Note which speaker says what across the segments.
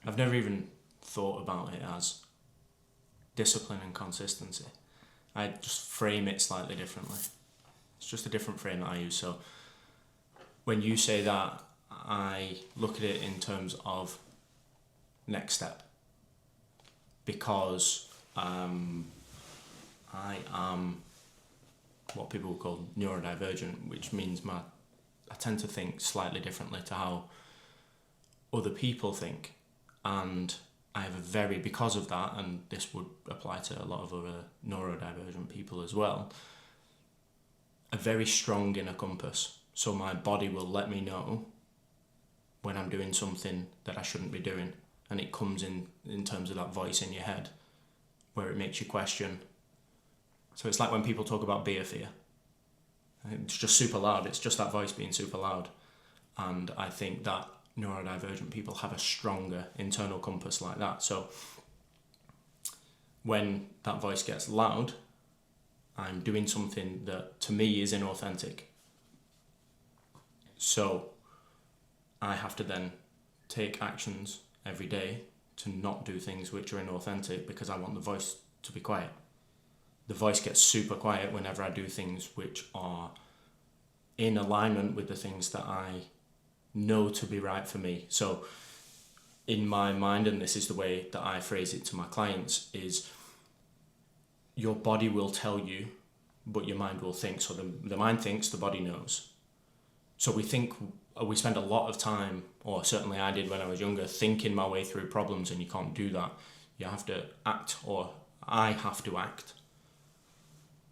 Speaker 1: I've never even thought about it as discipline and consistency. I just frame it slightly differently. It's just a different frame that I use. So when you say that, I look at it in terms of next step, because I am what people would call neurodivergent, which means I tend to think slightly differently to how other people think, and I have because of that, and this would apply to a lot of other neurodivergent people as well, a very strong inner compass. So my body will let me know when I'm doing something that I shouldn't be doing, and it comes in terms of that voice in your head where it makes you question. So it's like when people talk about beer fear. It's just super loud. It's just that voice being super loud. And I think that neurodivergent people have a stronger internal compass like that. So when that voice gets loud, I'm doing something that to me is inauthentic. So I have to then take actions every day to not do things which are inauthentic, because I want the voice to be quiet. The voice gets super quiet whenever I do things which are in alignment with the things that I know to be right for me. So in my mind, and this is the way that I phrase it to my clients, is your body will tell you, but your mind will think. So the mind thinks, the body knows. So we spend a lot of time, or certainly I did when I was younger, thinking my way through problems, and you can't do that. You have to act, or I have to act,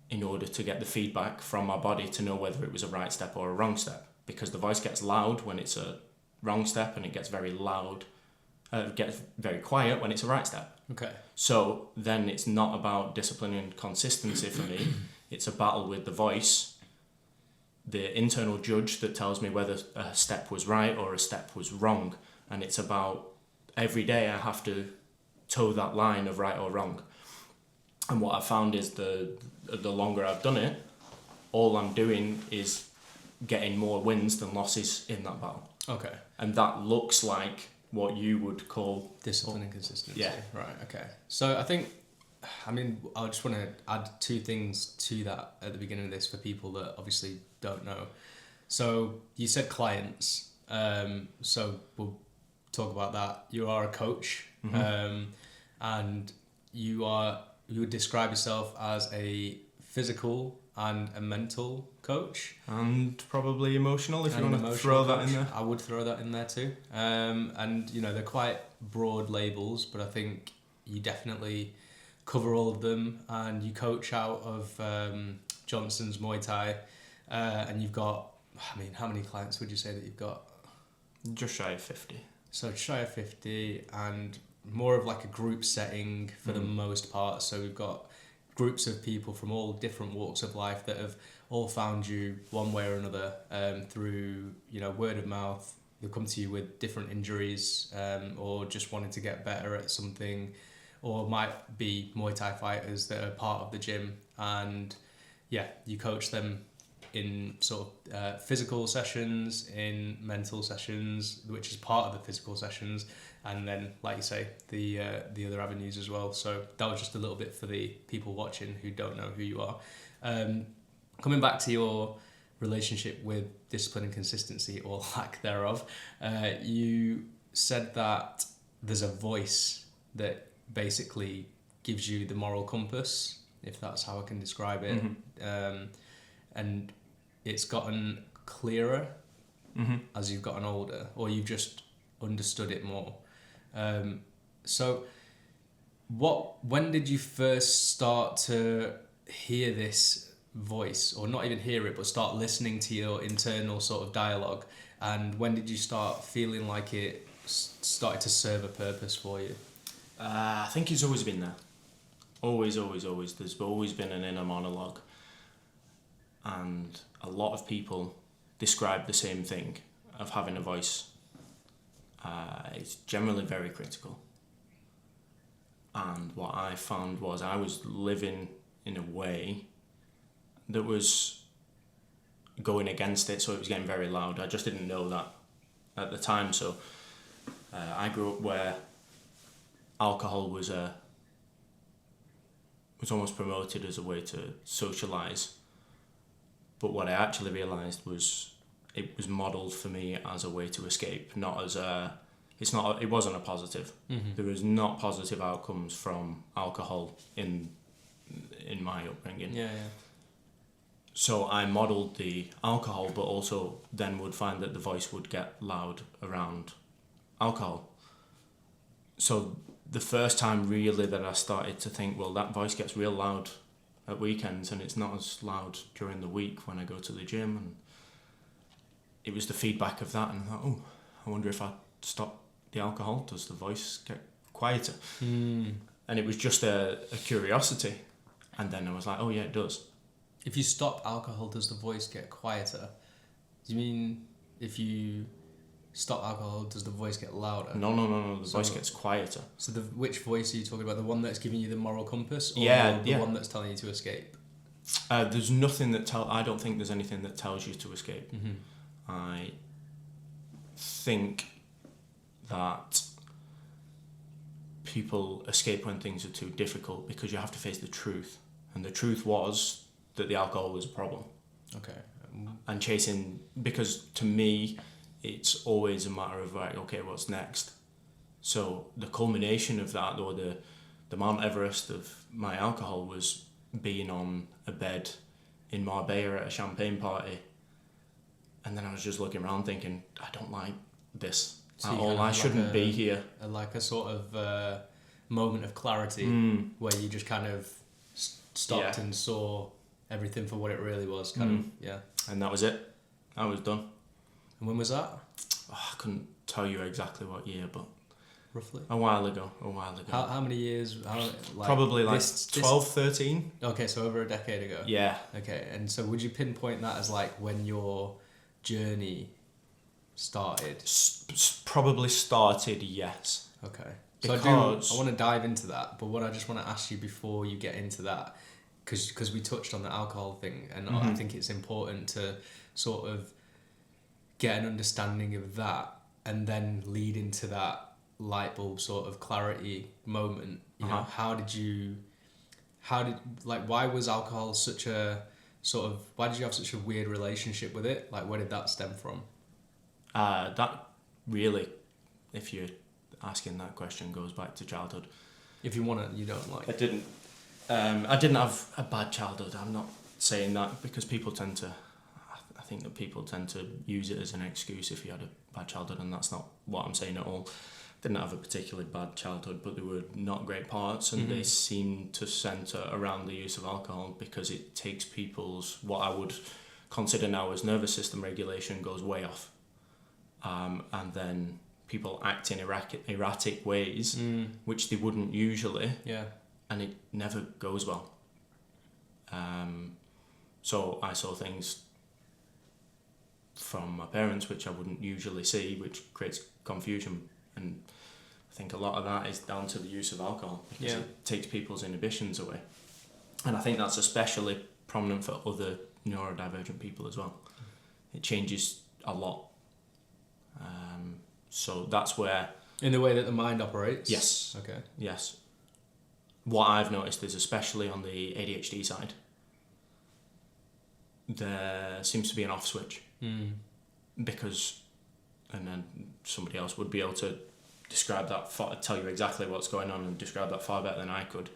Speaker 1: in order to get the feedback from my body to know whether it was a right step or a wrong step. Because the voice gets loud when it's a wrong step, and it gets very gets very quiet when it's a right step.
Speaker 2: Okay.
Speaker 1: So then it's not about discipline and consistency for me. It's a battle with the voice, the internal judge that tells me whether a step was right or a step was wrong. And it's about every day I have to toe that line of right or wrong. And what I've found is the longer I've done it, all I'm doing is getting more wins than losses in that battle.
Speaker 2: Okay.
Speaker 1: And that looks like what you would call
Speaker 2: discipline and consistency.
Speaker 1: Yeah.
Speaker 2: Right. Okay. So I just want to add two things to that at the beginning of this for people that obviously don't know. So you said clients. So we'll talk about that. You are a coach, and you would describe yourself as a physical and a mental coach,
Speaker 1: and probably emotional, if you want to throw that in there.
Speaker 2: I would throw that in there too. And they're quite broad labels, but I think you definitely cover all of them. And you coach out of Johnsons Muay Thai, and you've got, how many clients would you say that you've got?
Speaker 1: Just shy of 50.
Speaker 2: So shy of 50, and more of like a group setting for the most part. So we've got groups of people from all different walks of life that have all found you one way or another, through word of mouth. They'll come to you with different injuries, or just wanting to get better at something, or might be Muay Thai fighters that are part of the gym, and you coach them in sort of physical sessions, in mental sessions, which is part of the physical sessions, and then, like you say, the other avenues as well. So that was just a little bit for the people watching who don't know who you are. Coming back to your relationship with discipline and consistency, or lack thereof, you said that there's a voice that basically gives you the moral compass, if that's how I can describe it. And it's gotten clearer as you've gotten older, or you've just understood it more. So when did you first start to hear this voice, or not even hear it, but start listening to your internal sort of dialogue? And when did you start feeling like it started to serve a purpose for you?
Speaker 1: I think it's always been there. Always. There's always been an inner monologue. And a lot of people describe the same thing of having a voice. It's generally very critical. And what I found was I was living in a way that was going against it, so it was getting very loud. I just didn't know that at the time. So I grew up where alcohol was almost promoted as a way to socialise. But what I actually realised was it was modelled for me as a way to escape, not as it wasn't a positive.
Speaker 2: Mm-hmm.
Speaker 1: There was not positive outcomes from alcohol in my upbringing.
Speaker 2: Yeah.
Speaker 1: So I modelled the alcohol, but also then would find that the voice would get loud around alcohol. So the first time really that I started to think, well, that voice gets real loud at weekends and it's not as loud during the week when I go to the gym. And it was the feedback of that, and I thought, oh, I wonder if I stop the alcohol, does the voice get quieter? And it was just a curiosity. And then I was like, oh yeah, it does.
Speaker 2: If you stop alcohol, does the voice get quieter? Do you mean if you stop alcohol, does the voice get louder?
Speaker 1: No. The voice gets quieter.
Speaker 2: So which voice are you talking about? The one that's giving you the moral compass, or the one that's telling you to escape?
Speaker 1: There's nothing that I don't think there's anything that tells you to escape.
Speaker 2: Mm-hmm.
Speaker 1: I think that people escape when things are too difficult because you have to face the truth. And the truth was that the alcohol was a problem. Okay. And chasing, because to me, it's always a matter of like, okay, what's next? So the culmination of that, or the Mount Everest of my alcohol, was being on a bed in Marbella at a champagne party. And then I was just looking around thinking, I don't like this at all. I shouldn't be here.
Speaker 2: Like a sort of moment of clarity where you just kind of stopped and saw everything for what it really was. And that
Speaker 1: was it. I was done.
Speaker 2: And when was that?
Speaker 1: Oh, I couldn't tell you exactly what year, but
Speaker 2: roughly
Speaker 1: a while ago.
Speaker 2: How many years?
Speaker 1: Probably 12, 13.
Speaker 2: Okay, so over a decade ago.
Speaker 1: Yeah.
Speaker 2: Okay, and so would you pinpoint that as like when your journey started?
Speaker 1: Probably started, yes.
Speaker 2: Okay. So I want to dive into that, but what I just want to ask you before you get into that, because we touched on the alcohol thing, and I think it's important to sort of get an understanding of that and then lead into that light bulb sort of clarity moment. You know, why was alcohol such a sort of, why did you have such a weird relationship with it? Like, where did that stem from?
Speaker 1: That really, if you're asking that question, goes back to childhood.
Speaker 2: If you want to, you don't like.
Speaker 1: I didn't have a bad childhood. I'm not saying that, because people tend to, I think that people tend to use it as an excuse if you had a bad childhood, and that's not what I'm saying at all. Didn't have a particularly bad childhood, but there were not great parts, and they seem to centre around the use of alcohol, because it takes people's, what I would consider now as nervous system regulation, goes way off. And then people act in erratic ways, which they wouldn't usually, and it never goes well. So I saw things from my parents which I wouldn't usually see, which creates confusion, and I think a lot of that is down to the use of alcohol, because it takes people's inhibitions away, and I think that's especially prominent for other neurodivergent people as well. It changes a lot. So that's where...
Speaker 2: In the way that the mind operates?
Speaker 1: Yes.
Speaker 2: Okay.
Speaker 1: Yes. What I've noticed is, especially on the ADHD side, there seems to be an off switch. Because, and then somebody else would be able to describe that, tell you exactly what's going on and describe that far better than I could.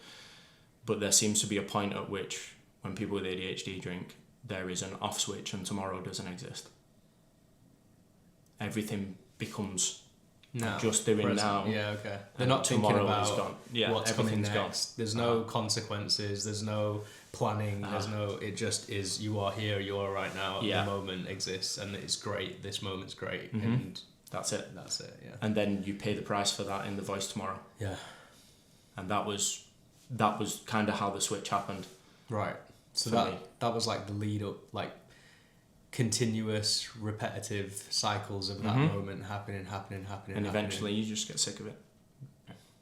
Speaker 1: But there seems to be a point at which, when people with ADHD drink, there is an off switch and tomorrow doesn't exist. Everything becomes just doing present. Now.
Speaker 2: Yeah, okay. They're not thinking about what's coming next.
Speaker 1: Gone.
Speaker 2: There's no consequences. There's no planning. There's no. It just is. You are here. You are right now. The moment exists, and it's great. This moment's great, and
Speaker 1: that's it.
Speaker 2: That's it. Yeah.
Speaker 1: And then you pay the price for that in the voice tomorrow.
Speaker 2: Yeah.
Speaker 1: And that was kind of how the switch happened.
Speaker 2: Right. So that was like the lead up, like continuous repetitive cycles of that moment happening,
Speaker 1: and eventually you just get sick of it.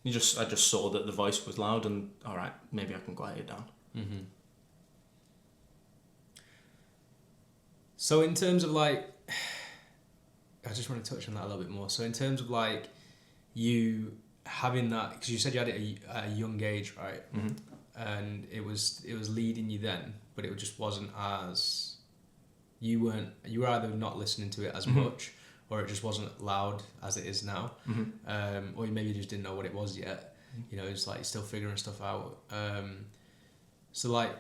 Speaker 1: I just saw that the voice was loud, and all right, maybe I can quiet it down.
Speaker 2: So in terms of like, I just want to touch on that a little bit more. So in terms of like, you having that, because you said you had it at a young age, right?
Speaker 1: Mm-hmm.
Speaker 2: And it was leading you then, but it just wasn't as, you were either not listening to it as
Speaker 1: Mm-hmm.
Speaker 2: much, or it just wasn't loud as it is now.
Speaker 1: Mm-hmm.
Speaker 2: Or you maybe just didn't know what it was yet. You know, it's like you're still figuring stuff out. So like,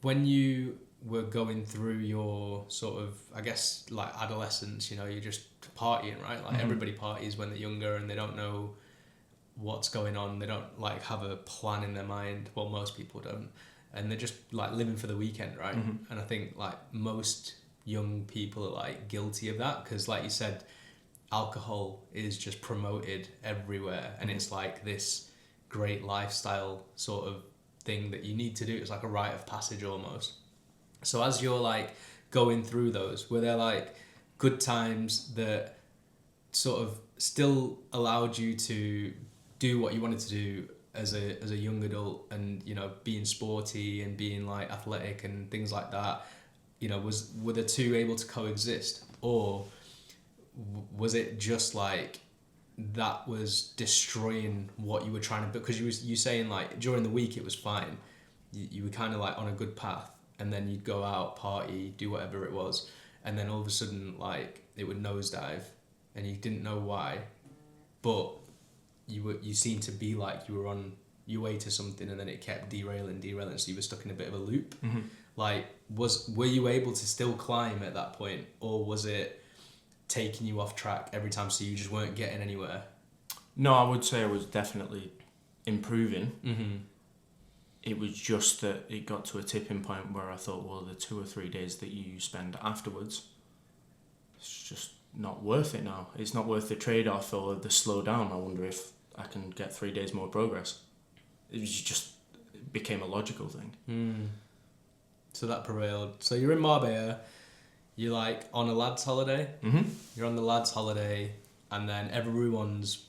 Speaker 2: when you were going through your sort of, I guess, like adolescence, you know, you're just partying, right? Like
Speaker 1: Mm-hmm.
Speaker 2: everybody parties when they're younger and they don't know what's going on. They don't like have a plan in their mind. Well, most people don't. And they're just like living for the weekend, right?
Speaker 1: Mm-hmm.
Speaker 2: And I think like most young people are like guilty of that, because like you said, alcohol is just promoted everywhere, and it's like this great lifestyle sort of thing that you need to do. It's like a rite of passage almost. So as you're like going through those, were there like good times that sort of still allowed you to do what you wanted to do as a young adult, and you know, being sporty and being like athletic and things like that? You know, were the two able to coexist, or was it just like that was destroying what you were trying to? Because you saying like during the week it was fine, you were kind of like on a good path, and then you'd go out, party, do whatever it was, and then all of a sudden like it would nosedive, and you didn't know why, but you seemed to be like you were on your way to something, and then it kept derailing, so you were stuck in a bit of a loop.
Speaker 1: Mm-hmm.
Speaker 2: Like, were you able to still climb at that point, or was it taking you off track every time, so you just weren't getting anywhere?
Speaker 1: No, I would say I was definitely improving.
Speaker 2: Mm-hmm.
Speaker 1: It was just that it got to a tipping point where I thought, well, the 2 or 3 days that you spend afterwards, it's just not worth it now. It's not worth the trade-off or the slow down. I wonder if I can get 3 days more progress. It became a logical thing.
Speaker 2: Mm. So that prevailed. So you're in Marbella, you're like on a lad's holiday.
Speaker 1: Mm-hmm.
Speaker 2: You're on the lad's holiday, and then everyone's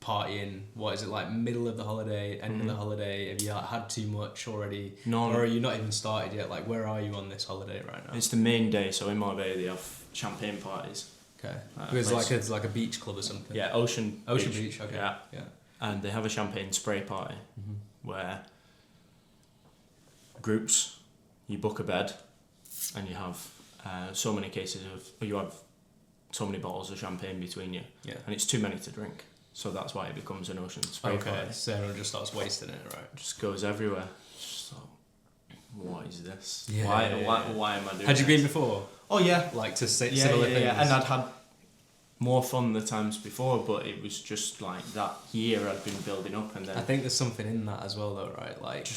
Speaker 2: partying. What is it like? Middle of the holiday, end of the holiday? Have you had too much already?
Speaker 1: No.
Speaker 2: Or are you not even started yet? Like, where are you on this holiday right now?
Speaker 1: It's the main day, so in Marbella they have champagne parties.
Speaker 2: Okay.
Speaker 1: Place.
Speaker 2: It's like a beach club or something.
Speaker 1: Yeah, Ocean
Speaker 2: Beach. Okay.
Speaker 1: Yeah.
Speaker 2: Yeah.
Speaker 1: And they have a champagne spray party where groups, you book a bed, and you have so many bottles of champagne between you.
Speaker 2: Yeah.
Speaker 1: And it's too many to drink. So that's why it becomes an Ocean spray party.
Speaker 2: So everyone just starts wasting it, right?
Speaker 1: Just goes everywhere. So, what is this?
Speaker 2: Yeah,
Speaker 1: why am I doing
Speaker 2: Had you
Speaker 1: this?
Speaker 2: been before?
Speaker 1: Oh yeah.
Speaker 2: Like to say similar things?
Speaker 1: Yeah. And I'd had more fun the times before, but it was just like that year I'd been building up, and then
Speaker 2: I think there's something in that as well, though, right? Like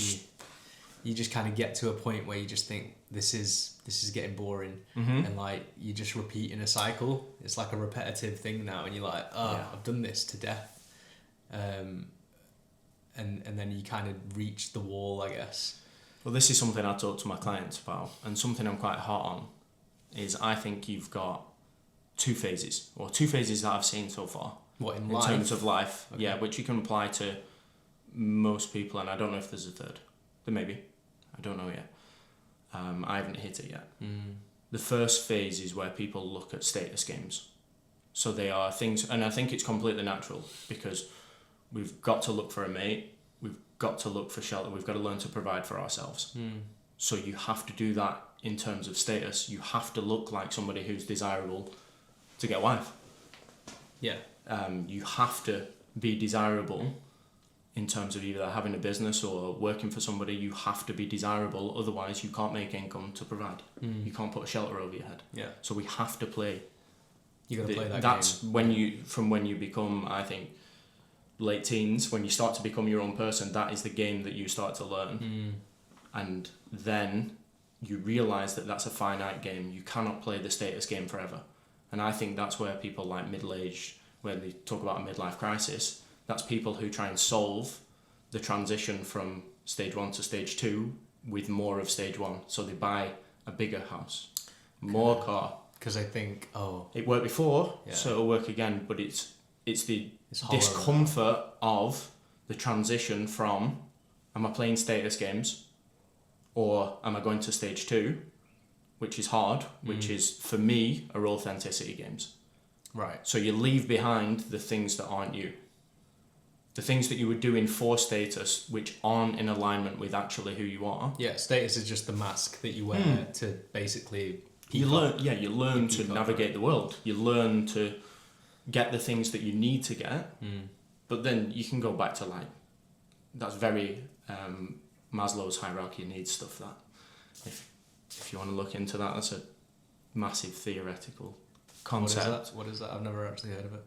Speaker 2: you just kind of get to a point where you just think this is getting boring, and like you're just repeating a cycle. It's like a repetitive thing now, and you're like, I've done this to death, and then you kind of reach the wall, I guess.
Speaker 1: Well, this is something I talk to my clients about, and something I'm quite hot on is I think you've got two phases that I've seen so far.
Speaker 2: What, in
Speaker 1: in
Speaker 2: life?
Speaker 1: terms of life?
Speaker 2: Okay.
Speaker 1: Yeah, which you can apply to most people, and I don't know if there's a third. There may be. I don't know yet. I haven't hit it yet. The first phase is where people look at status games. So they are things, and I think it's completely natural, because we've got to look for a mate, we've got to look for shelter, we've got to learn to provide for ourselves. So you have to do that in terms of status. You have to look like somebody who's desirable to get a wife.
Speaker 2: Yeah.
Speaker 1: You have to be desirable in terms of either having a business or working for somebody. You have to be desirable, otherwise you can't make income to provide. You can't put a shelter over your head.
Speaker 2: Yeah.
Speaker 1: So we have to play.
Speaker 2: You got to play that
Speaker 1: that's
Speaker 2: game.
Speaker 1: when you become, I think, late teens, when you start to become your own person. That is the game that you start to learn, and then you realise that that's a finite game. You cannot play the status game forever. And I think that's where people like middle-aged, when they talk about a midlife crisis, that's people who try and solve the transition from stage 1 to stage 2 with more of stage 1. So they buy a bigger house, more car.
Speaker 2: Because I think,
Speaker 1: It worked before, so it'll work again, but it's the discomfort of the transition from, am I playing status games, or am I going to stage 2, which is hard, which is, for me, are authenticity games.
Speaker 2: Right.
Speaker 1: So you leave behind the things that aren't you. The things that you were doing for status, which aren't in alignment with actually who you are.
Speaker 2: Yeah, status is just the mask that you wear to basically...
Speaker 1: You learn to navigate the world. You learn to get the things that you need to get, but then you can go back to like, that's very Maslow's hierarchy of needs stuff. That if you want to look into that, that's a massive theoretical concept.
Speaker 2: What is that? I've never actually heard of it.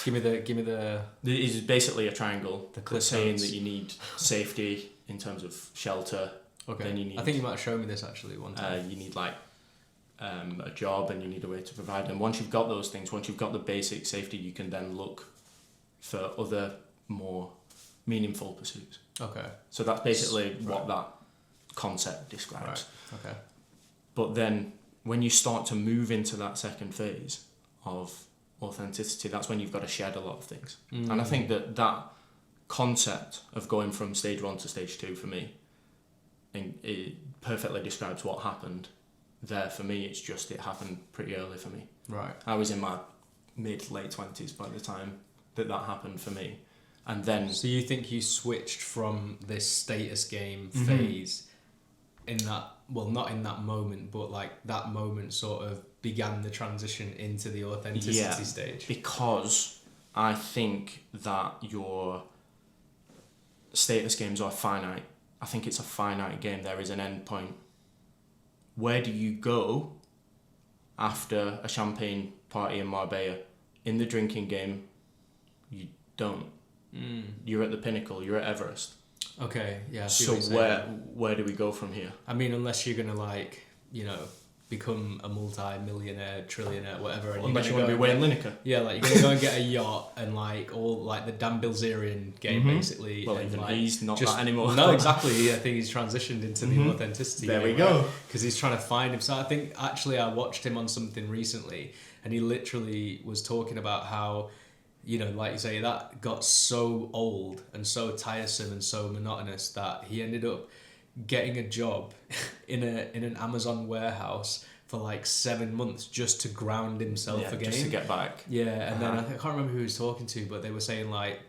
Speaker 2: Give me the.
Speaker 1: It is basically a triangle.
Speaker 2: The
Speaker 1: saying that you need safety in terms of shelter.
Speaker 2: Okay.
Speaker 1: Then you need,
Speaker 2: I think you might have shown me this actually one time.
Speaker 1: You need like a job, and you need a way to provide. And once you've got those things, once you've got the basic safety, you can then look for other more meaningful pursuits.
Speaker 2: Okay.
Speaker 1: So that's basically what that concept describes.
Speaker 2: Right. Okay.
Speaker 1: But then when you start to move into that second phase of authenticity, that's when you've got to shed a lot of things. And I think that concept of going from stage 1 to stage 2 for me, and it perfectly describes what happened there for me. It's just it happened pretty early for me.
Speaker 2: Right.
Speaker 1: I was in my late 20s by the time that happened for me. And then...
Speaker 2: So you think you switched from this status game phase in that, well, not in that moment, but like that moment sort of began the transition into the authenticity stage?
Speaker 1: Because I think that your status games are finite. I think it's a finite game. There is an end point. Where do you go after a champagne party in Marbella? In the drinking game, you don't. You're at the pinnacle. You're at Everest.
Speaker 2: Okay, yeah.
Speaker 1: So where do we go from here?
Speaker 2: I mean, unless you're gonna like, you know, become a multi-millionaire, trillionaire, whatever. And
Speaker 1: Unless you want to be Wayne Lineker.
Speaker 2: Yeah, like you're gonna go and get a yacht and like all like the Dan Bilzerian game basically.
Speaker 1: Well,
Speaker 2: and
Speaker 1: even
Speaker 2: like,
Speaker 1: he's not that anymore.
Speaker 2: No, exactly. I think he's transitioned into the authenticity.
Speaker 1: There we go.
Speaker 2: Because he's trying to find himself. I think actually I watched him on something recently, and he literally was talking about how, you know, like you say, that got so old and so tiresome and so monotonous that he ended up getting a job in an Amazon warehouse for like 7 months just to ground himself again.
Speaker 1: Just to get back.
Speaker 2: Yeah, and then I can't remember who he was talking to, but they were saying like,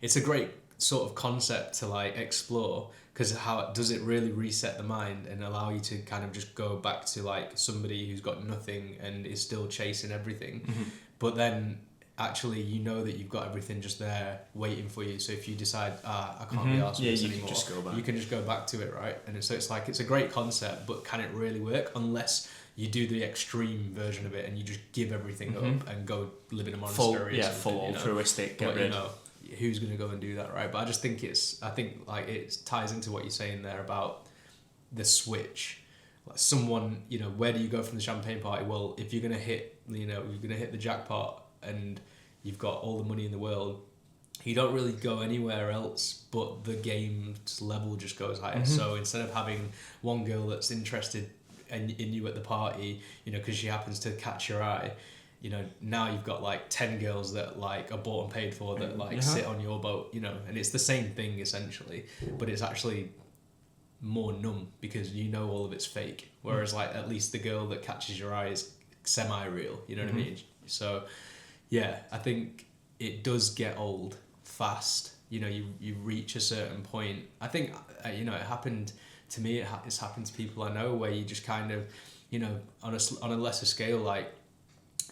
Speaker 2: it's a great sort of concept to like explore, because how does it really reset the mind and allow you to kind of just go back to like somebody who's got nothing and is still chasing everything, but then actually you know that you've got everything just there waiting for you. So if you decide I can't be arsed with this anymore, you can just go back to it, right? And so it's like, it's a great concept, but can it really work unless you do the extreme version of it and you just give everything up and go live in a monastery?
Speaker 1: Full altruistic, get rid.
Speaker 2: You know, who's going to go and do that, right? But I just think like it ties into what you're saying there about the switch. Like someone, you know, where do you go from the champagne party? Well, if you're going to hit, you know, you're going to hit the jackpot and you've got all the money in the world, you don't really go anywhere else, but the game's level just goes higher. So instead of having one girl that's interested in you at the party, you know, because she happens to catch your eye, you know, now you've got like 10 girls that like are bought and paid for that like sit on your boat, you know, and it's the same thing essentially, but it's actually more numb because you know all of it's fake. Whereas like at least the girl that catches your eye is semi-real, you know what I mean? So yeah, I think it does get old fast. You know, you reach a certain point. I think, you know, it happened to me, it's happened to people I know where you just kind of, you know, on a lesser scale, like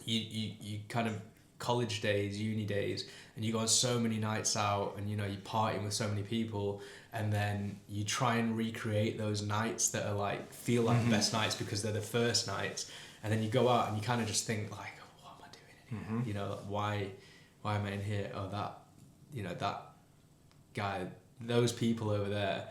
Speaker 2: you kind of college days, uni days, and you go on so many nights out and, you know, you're partying with so many people, and then you try and recreate those nights that are like, feel like the best nights because they're the first nights. And then you go out and you kind of just think like, you know, why am I in here? Oh, that, you know, that guy, those people over there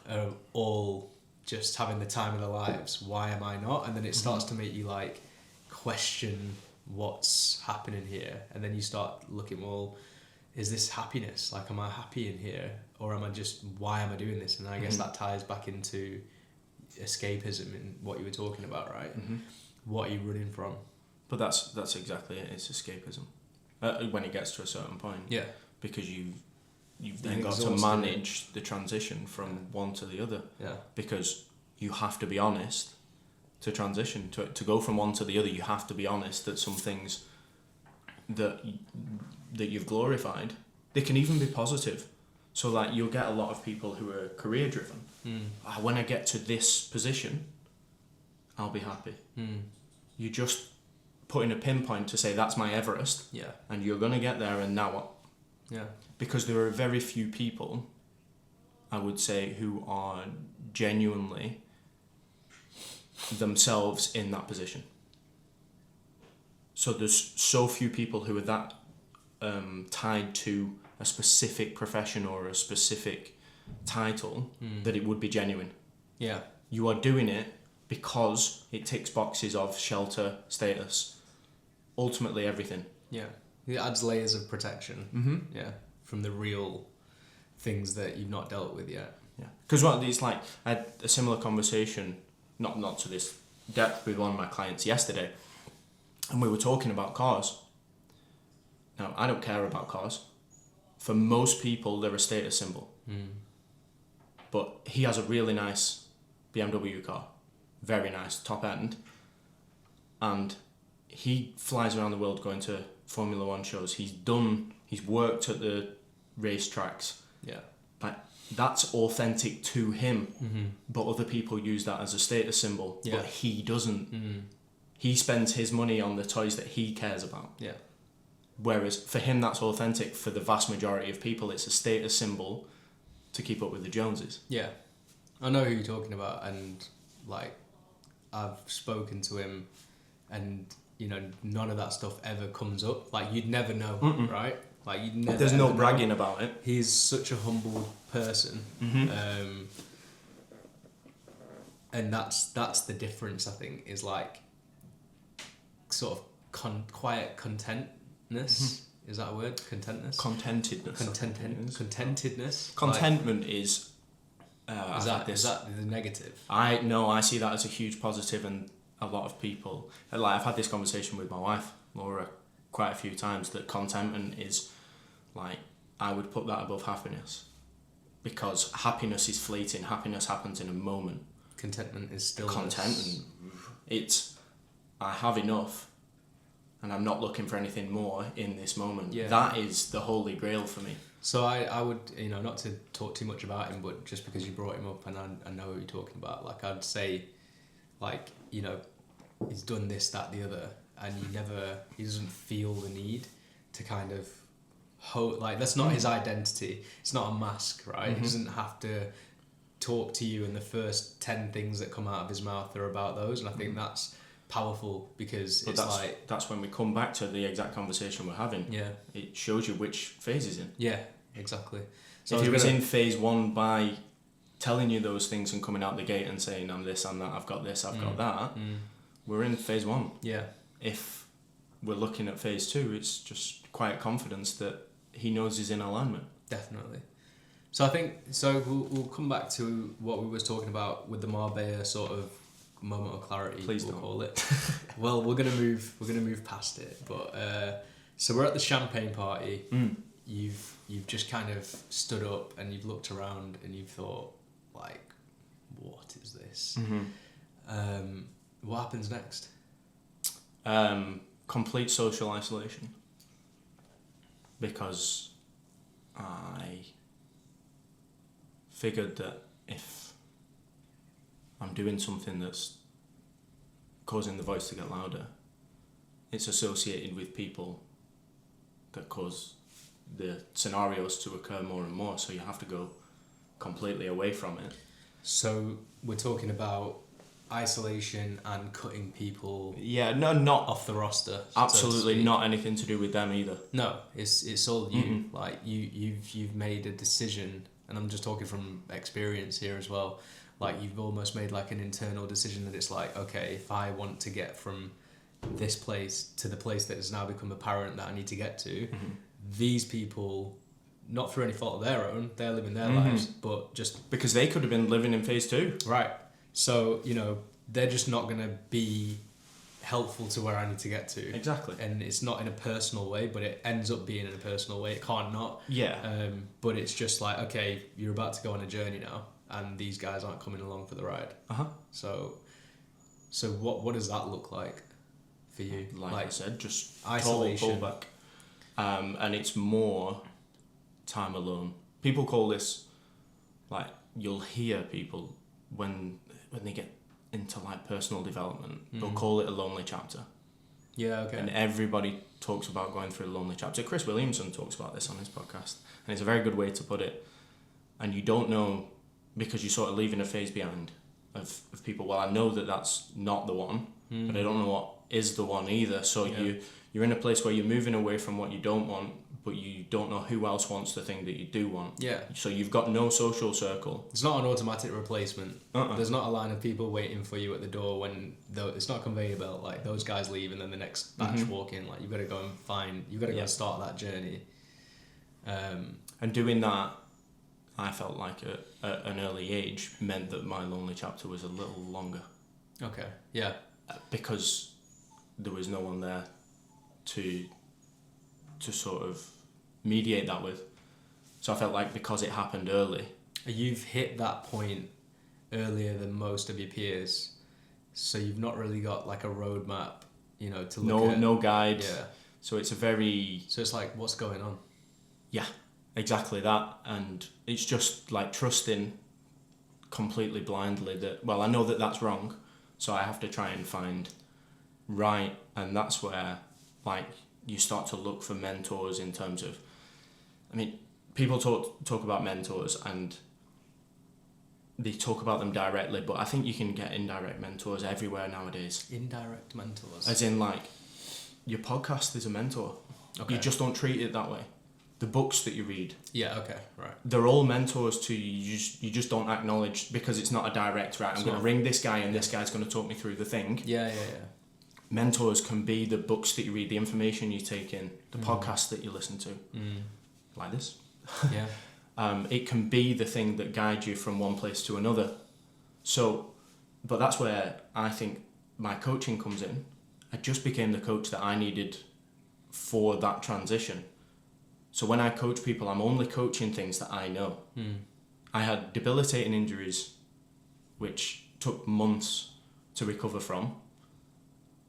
Speaker 2: are all just having the time of their lives. Why am I not? And then it starts to make you like question what's happening here. And then you start looking, well, is this happiness? Like, am I happy in here? Or am I just, why am I doing this? And I guess that ties back into escapism and what you were talking about, right? What are you running from?
Speaker 1: But that's exactly it. It's escapism when it gets to a certain point. Yeah. Because you've then got to manage the transition from one to the other. Yeah. Because you have to be honest to transition, to go from one to the other. You have to be honest that some things that you've glorified, they can even be positive. So like you'll get a lot of people who are career driven. When I get to this position, I'll be happy. You just put in a pinpoint to say that's my Everest.
Speaker 2: Yeah.
Speaker 1: And you're gonna get there, and now what?
Speaker 2: Yeah.
Speaker 1: Because there are very few people, I would say, who are genuinely themselves in that position. So there's so few people who are that tied to a specific profession or a specific title that it would be genuine.
Speaker 2: Yeah.
Speaker 1: You are doing it because it ticks boxes of shelter, status, ultimately everything.
Speaker 2: Yeah. It adds layers of protection. Yeah. From the real things that you've not dealt with yet.
Speaker 1: Yeah. Because it's like, I had a similar conversation, not to this depth, with one of my clients yesterday, and we were talking about cars. Now, I don't care about cars. For most people, they're a status symbol. But he has a really nice BMW car. Very nice, top end. And he flies around the world going to Formula One shows. He's worked at the racetracks.
Speaker 2: Yeah.
Speaker 1: Like, that's authentic to him. But other people use that as a status symbol.
Speaker 2: Yeah.
Speaker 1: But he doesn't. He spends his money on the toys that he cares about.
Speaker 2: Yeah.
Speaker 1: Whereas for him, that's authentic. For the vast majority of people, it's a status symbol to keep up with the Joneses.
Speaker 2: Yeah. I know who you're talking about, and like I've spoken to him, and you know, none of that stuff ever comes up. Like you'd never know, right? Like you'd never.
Speaker 1: There's no bragging about it.
Speaker 2: He's such a humble person, and that's the difference. I think is like sort of quiet contentness. Is that a word? Contentness.
Speaker 1: Contentedness.
Speaker 2: Contentedness.
Speaker 1: Contentment is.
Speaker 2: Is that the negative?
Speaker 1: I see that as a huge positive, and a lot of people, like I've had this conversation with my wife Laura quite a few times, that contentment is like, I would put that above happiness, because happiness is fleeting. Happiness happens in a moment.
Speaker 2: Contentment is still
Speaker 1: contentment. It's, I have enough, and I'm not looking for anything more in this moment.
Speaker 2: Yeah.
Speaker 1: That is the holy grail for me.
Speaker 2: So I would, you know, not to talk too much about him, but just because you brought him up and I know what you're talking about, like I'd say, like, you know, he's done this, that, the other, and he doesn't feel the need to kind of, like, that's not his identity. It's not a mask, right? He doesn't have to talk to you and the first 10 things that come out of his mouth are about those, and I think that's powerful, because
Speaker 1: that's when we come back to the exact conversation we're having.
Speaker 2: Yeah.
Speaker 1: It shows you which phase he's in.
Speaker 2: Yeah, exactly. So
Speaker 1: if he was in phase one by telling you those things and coming out the gate and saying, I'm this, I'm that, I've got this, I've got that, we're in phase one.
Speaker 2: Yeah.
Speaker 1: If we're looking at phase two, it's just quiet confidence that he knows he's in alignment.
Speaker 2: Definitely. So I think, we'll come back to what we was talking about with the Marbella sort of moment of clarity.
Speaker 1: Please
Speaker 2: we'll
Speaker 1: don't.
Speaker 2: call it. Well, we're gonna move past it, but so we're at the champagne party. You've just kind of stood up and you've looked around and you've thought, like, what is this? What happens next?
Speaker 1: Complete social isolation, because I figured that if I'm doing something that's causing the voice to get louder, it's associated with people that cause the scenarios to occur more and more, so you have to go completely away from it.
Speaker 2: So we're talking about isolation and cutting people
Speaker 1: not
Speaker 2: off the roster.
Speaker 1: Absolutely not anything to do with them either.
Speaker 2: No, it's all you. Like you've made a decision, and I'm just talking from experience here as well. Like you've almost made like an internal decision that it's like, okay, if I want to get from this place to the place that has now become apparent that I need to get to, these people, not through any fault of their own, they're living their lives, but just
Speaker 1: because they could have been living in phase two.
Speaker 2: Right. So, you know, they're just not going to be helpful to where I need to get to.
Speaker 1: Exactly.
Speaker 2: And it's not in a personal way, but it ends up being in a personal way. It can't not.
Speaker 1: Yeah.
Speaker 2: But it's just like, okay, you're about to go on a journey now, and these guys aren't coming along for the ride.
Speaker 1: Uh-huh.
Speaker 2: So So what does that look like for you?
Speaker 1: Like I said, just
Speaker 2: isolation.
Speaker 1: total pullback. And it's more time alone. People call this, like, you'll hear people when they get into like personal development, they'll call it a lonely chapter.
Speaker 2: Yeah, okay.
Speaker 1: And everybody talks about going through a lonely chapter. Chris Williamson talks about this on his podcast, and it's a very good way to put it. And you don't know, because you're sort of leaving a phase behind of people. Well, I know that that's not the one, but I don't know what is the one either. So you're in a place where you're moving away from what you don't want, but you don't know who else wants the thing that you do want.
Speaker 2: Yeah.
Speaker 1: So you've got no social circle.
Speaker 2: It's not an automatic replacement. There's not a line of people waiting for you at the door when it's not a conveyor belt. Like, those guys leave and then the next batch walk in. Like, you've got to go and go and start that journey.
Speaker 1: And doing that, I felt like at an early age meant that my lonely chapter was a little longer.
Speaker 2: Okay. Yeah.
Speaker 1: Because there was no one there to sort of mediate that with. So I felt like because it happened early.
Speaker 2: You've hit that point earlier than most of your peers, so you've not really got like a roadmap, to look at.
Speaker 1: No guide.
Speaker 2: Yeah.
Speaker 1: So it's it's
Speaker 2: like, what's going on?
Speaker 1: Yeah, exactly that. And it's just like trusting completely blindly that, well, I know that that's wrong, so I have to try and find right. And that's where, like, you start to look for mentors in terms of, I mean, people talk about mentors and they talk about them directly, but I think you can get indirect mentors everywhere nowadays.
Speaker 2: Indirect mentors?
Speaker 1: As in, like, your podcast is a mentor.
Speaker 2: Okay.
Speaker 1: You just don't treat it that way. The books that you read.
Speaker 2: Yeah, okay, right.
Speaker 1: They're all mentors to you. You just don't acknowledge, because it's not a direct, right, I'm going to ring this guy and this guy's going to talk me through the thing.
Speaker 2: Yeah.
Speaker 1: Mentors can be the books that you read, the information you take in, the podcasts that you listen to, like this.
Speaker 2: Yeah.
Speaker 1: It can be the thing that guides you from one place to another. So, but that's where I think my coaching comes in. I just became the coach that I needed for that transition. So when I coach people, I'm only coaching things that I know. I had debilitating injuries, which took months to recover from,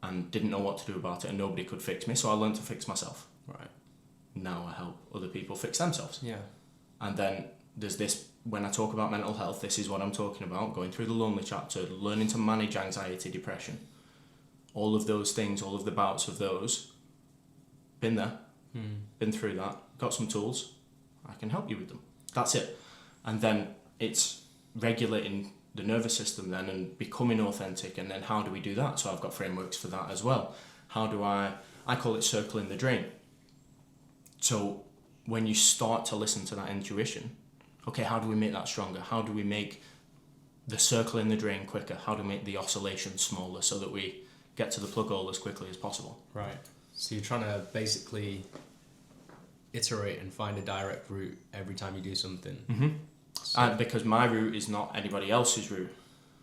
Speaker 1: and didn't know what to do about it, and nobody could fix me, so I learned to fix myself.
Speaker 2: Right.
Speaker 1: Now I help other people fix themselves.
Speaker 2: Yeah.
Speaker 1: And then there's this, when I talk about mental health, this is what I'm talking about, going through the lonely chapter, learning to manage anxiety, depression, all of those things, all of the bouts of those, been there, been through that, got some tools, I can help you with them. That's it. And then it's regulating the nervous system then and becoming authentic, and then how do we do that? So I've got frameworks for that as well. How do I call it circling the drain. So when you start to listen to that intuition, okay, how do we make that stronger? How do we make the circle in the drain quicker? How do we make the oscillation smaller so that we get to the plug hole as quickly as possible?
Speaker 2: Right. So you're trying to basically iterate and find a direct route every time you do something. So.
Speaker 1: Because my route is not anybody else's route.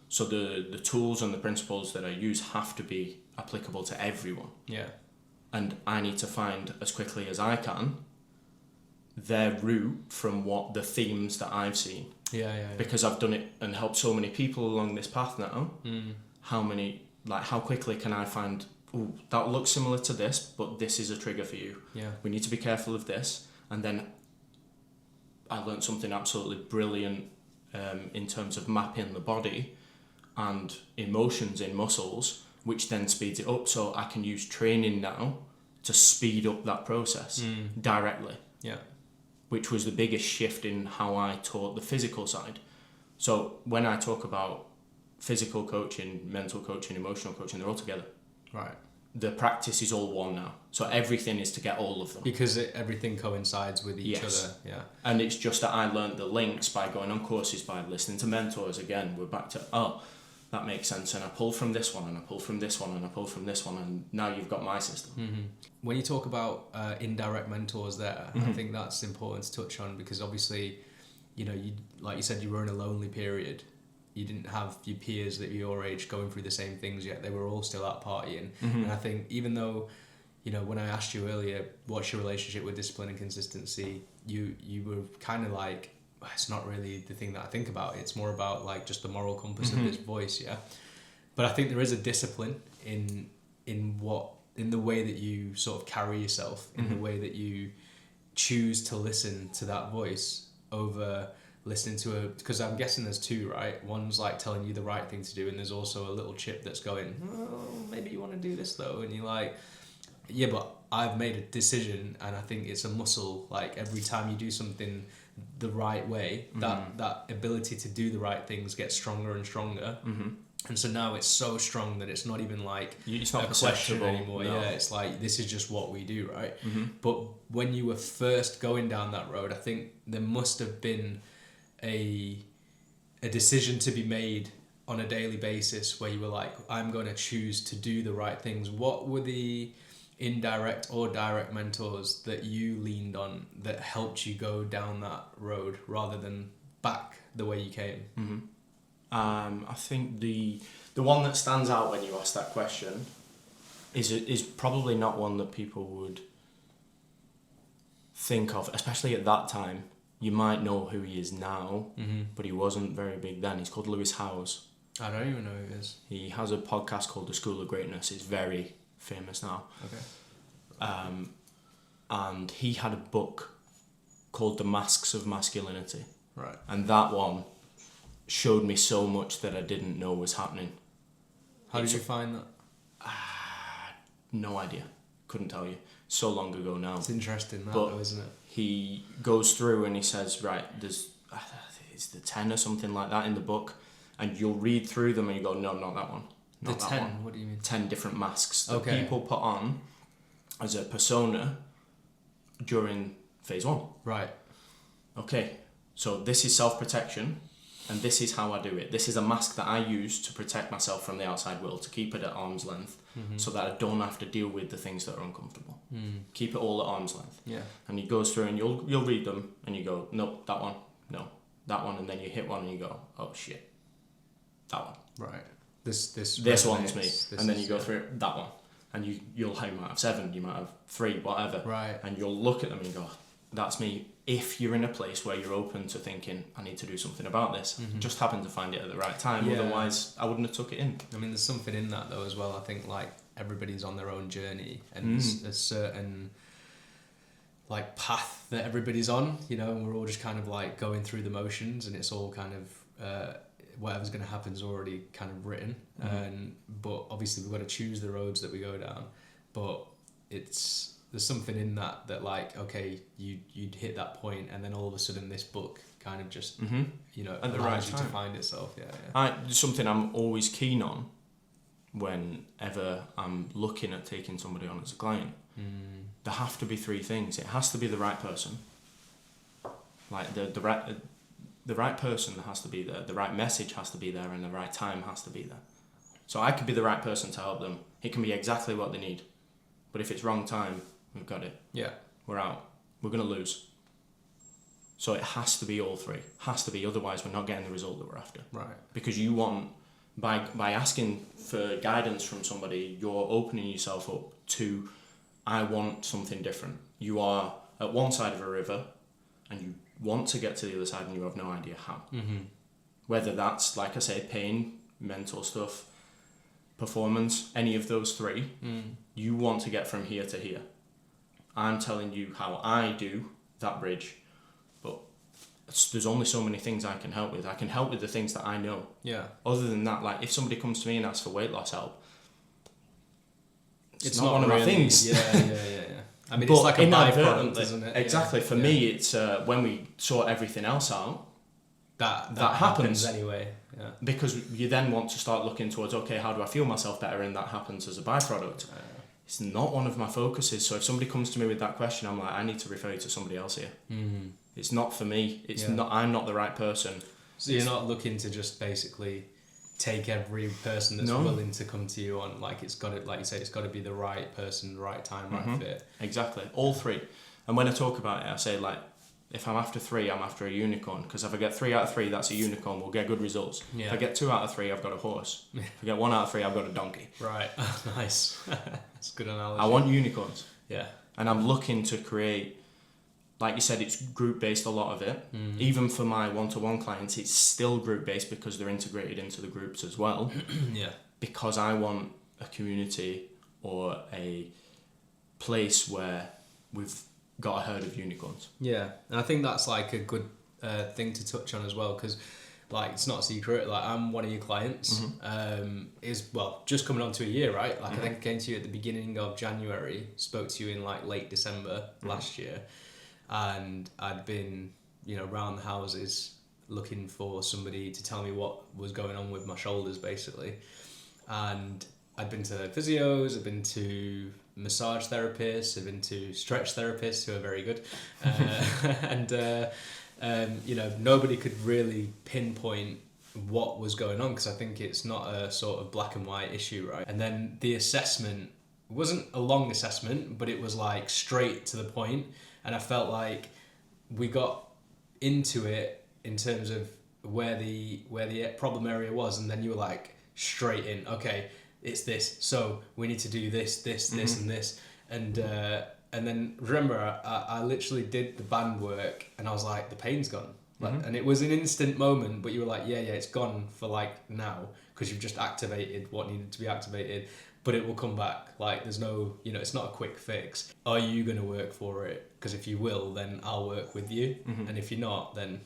Speaker 1: So the tools and the principles that I use have to be applicable to everyone.
Speaker 2: Yeah.
Speaker 1: And I need to find as quickly as I can their route from what the themes that I've seen.
Speaker 2: Yeah.
Speaker 1: Because I've done it and helped so many people along this path now. How quickly can I find, oh, that looks similar to this, but this is a trigger for you.
Speaker 2: Yeah.
Speaker 1: We need to be careful of this. And then I learned something absolutely brilliant in terms of mapping the body and emotions in muscles, which then speeds it up. So I can use training now to speed up that process directly.
Speaker 2: Yeah.
Speaker 1: Which was the biggest shift in how I taught the physical side. So when I talk about physical coaching, mental coaching, emotional coaching, they're all together.
Speaker 2: Right.
Speaker 1: The practice is all one now. So everything is to get all of them.
Speaker 2: Because everything coincides with each other. Yeah.
Speaker 1: And it's just that I learned the links by going on courses, by listening to mentors. Again, we're back to, that makes sense. And I pull from this one, and I pull from this one, and I pull from this one, and now you've got my system.
Speaker 2: Mm-hmm. When you talk about indirect mentors there, I think that's important to touch on, because obviously, you like you said, you were in a lonely period. You didn't have your peers that were your age going through the same things yet. They were all still out partying. And I think even though, when I asked you earlier, what's your relationship with discipline and consistency, you were kind of like, it's not really the thing that I think about. It's more about like just the moral compass of this voice, yeah? But I think there is a discipline in the way that you sort of carry yourself, in the way that you choose to listen to that voice over listening to because I'm guessing there's two, right? One's like telling you the right thing to do, and there's also a little chip that's going, oh, maybe you want to do this though, and you're like, yeah, but I've made a decision, and I think it's a muscle. Like every time you do something the right way, that ability to do the right things gets stronger and stronger. And so now it's so strong that it's not even like
Speaker 1: it's not
Speaker 2: a question anymore.
Speaker 1: No.
Speaker 2: Yeah, it's like, this is just what we do, right? But when you were first going down that road, I think there must have been a decision to be made on a daily basis where you were like, I'm going to choose to do the right things. What were the indirect or direct mentors that you leaned on that helped you go down that road rather than back the way you came?
Speaker 1: I think the one that stands out when you ask that question is probably not one that people would think of, especially at that time. You might know who he is now, but he wasn't very big then. He's called Lewis Howes.
Speaker 2: I don't even know who he is.
Speaker 1: He has a podcast called The School of Greatness. It's very famous now.
Speaker 2: Okay.
Speaker 1: And he had a book called The Masks of Masculinity.
Speaker 2: Right.
Speaker 1: And that one showed me so much that I didn't know was happening.
Speaker 2: How did you find that?
Speaker 1: No idea. Couldn't tell you. So long ago now.
Speaker 2: It's interesting, though, isn't it?
Speaker 1: He goes through and he says, right, there's it's the 10 or something like that in the book, and you'll read through them and you go, no, not that one. Not
Speaker 2: the
Speaker 1: that
Speaker 2: 10?
Speaker 1: one.
Speaker 2: What do you mean?
Speaker 1: 10 different masks that
Speaker 2: Okay.
Speaker 1: people put on as a persona during phase 1.
Speaker 2: Right.
Speaker 1: Okay, so this is self-protection, and this is how I do it. This is a mask that I use to protect myself from the outside world, to keep it at arm's length, so that I don't have to deal with the things that are uncomfortable. Keep it all at arm's length.
Speaker 2: Yeah.
Speaker 1: And he goes through and you'll read them and you go, nope, that one, no, that one, and then you hit one and you go, oh shit, that one.
Speaker 2: Right. This
Speaker 1: one's me. And then you go through it, that one. And you might have 7, you might have 3, whatever.
Speaker 2: Right.
Speaker 1: And you'll look at them and you go, that's me. If you're in a place where you're open to thinking, I need to do something about this, just happen to find it at the right time.
Speaker 2: Yeah.
Speaker 1: Otherwise, I wouldn't have took it in.
Speaker 2: I mean, there's something in that though as well. I think like everybody's on their own journey, and there's a certain like path that everybody's on, you know, and we're all just kind of like going through the motions, and it's all kind of whatever's going to happen is already kind of written. But obviously we've got to choose the roads that we go down. But there's something in that like, okay, you'd hit that point, and then all of a sudden this book kind of just you know,
Speaker 1: at the
Speaker 2: allows
Speaker 1: right
Speaker 2: you
Speaker 1: time
Speaker 2: to find itself. Yeah.
Speaker 1: Something I'm always keen on whenever I'm looking at taking somebody on as a client. There have to be 3 things. It has to be the right person. Like the right person has to be there, the right message has to be there, and the right time has to be there. So I could be the right person to help them. It can be exactly what they need. But if it's wrong time, we've got it.
Speaker 2: Yeah.
Speaker 1: We're out. We're going to lose. So it has to be all 3. Has to be, otherwise we're not getting the result that we're after.
Speaker 2: Right.
Speaker 1: Because you want, by asking for guidance from somebody, you're opening yourself up to, I want something different. You are at one side of a river and you want to get to the other side and you have no idea how. Whether that's, like I say, pain, mental stuff, performance, any of those 3, you want to get from here to here. I'm telling you how I do that bridge, but there's only so many things I can help with. I can help with the things that I know.
Speaker 2: Yeah.
Speaker 1: Other than that, like if somebody comes to me and asks for weight loss help, it's
Speaker 2: not
Speaker 1: one
Speaker 2: really,
Speaker 1: of my things.
Speaker 2: Yeah. I mean,
Speaker 1: But
Speaker 2: it's like a byproduct,
Speaker 1: inadvertently,
Speaker 2: isn't it?
Speaker 1: exactly.
Speaker 2: Yeah.
Speaker 1: For me, it's when we sort everything else out,
Speaker 2: that
Speaker 1: happens
Speaker 2: anyway. Yeah.
Speaker 1: because you then want to start looking towards, okay, how do I feel myself better? And that happens as a byproduct. It's not one of my focuses. So if somebody comes to me with that question, I'm like, I need to refer you to somebody else here. It's not for me. It's not. I'm not the right person.
Speaker 2: So you're not looking to just basically take every person that's willing to come to you on, like, it's got to, like you say, it's got to be the right person, the right time, right fit.
Speaker 1: Exactly. All 3. And when I talk about it, I say, like, if I'm after 3, I'm after a unicorn. Because if I get 3 out of 3, that's a unicorn. We'll get good results.
Speaker 2: Yeah.
Speaker 1: If I get 2 out of 3, I've got a horse. If I get 1 out of 3, I've got a donkey.
Speaker 2: Right. Nice. That's a good analogy.
Speaker 1: I want unicorns.
Speaker 2: Yeah.
Speaker 1: And I'm looking to create, like you said, it's group-based, a lot of it. Even for my one-to-one clients, it's still group-based because they're integrated into the groups as well.
Speaker 2: Yeah.
Speaker 1: because I want a community or a place where we've got a herd of unicorns.
Speaker 2: Yeah, and I think that's like a good thing to touch on as well, because like it's not a secret, like I'm one of your clients. Is well just coming on to a year, right? Like I think I came to you at the beginning of January, spoke to you in like late December last year, and I'd been, you know, around the houses looking for somebody to tell me what was going on with my shoulders basically. And I'd been to physios, I'd been to massage therapists, I've been to stretch therapists who are very good, and you know, nobody could really pinpoint what was going on, because I think it's not a sort of black and white issue, right? And then the assessment wasn't a long assessment, but it was like straight to the point, and I felt like we got into it in terms of where the problem area was, and then you were like straight in, okay, it's this, so we need to do this, and this, and then remember I literally did the band work, and I was like, the pain's gone, like, and it was an instant moment, but you were like, yeah, it's gone for like now, because you've just activated what needed to be activated, but it will come back. Like there's no, you know, it's not a quick fix. Are you going to work for it? Because if you will, then I'll work with you, and if you're not, then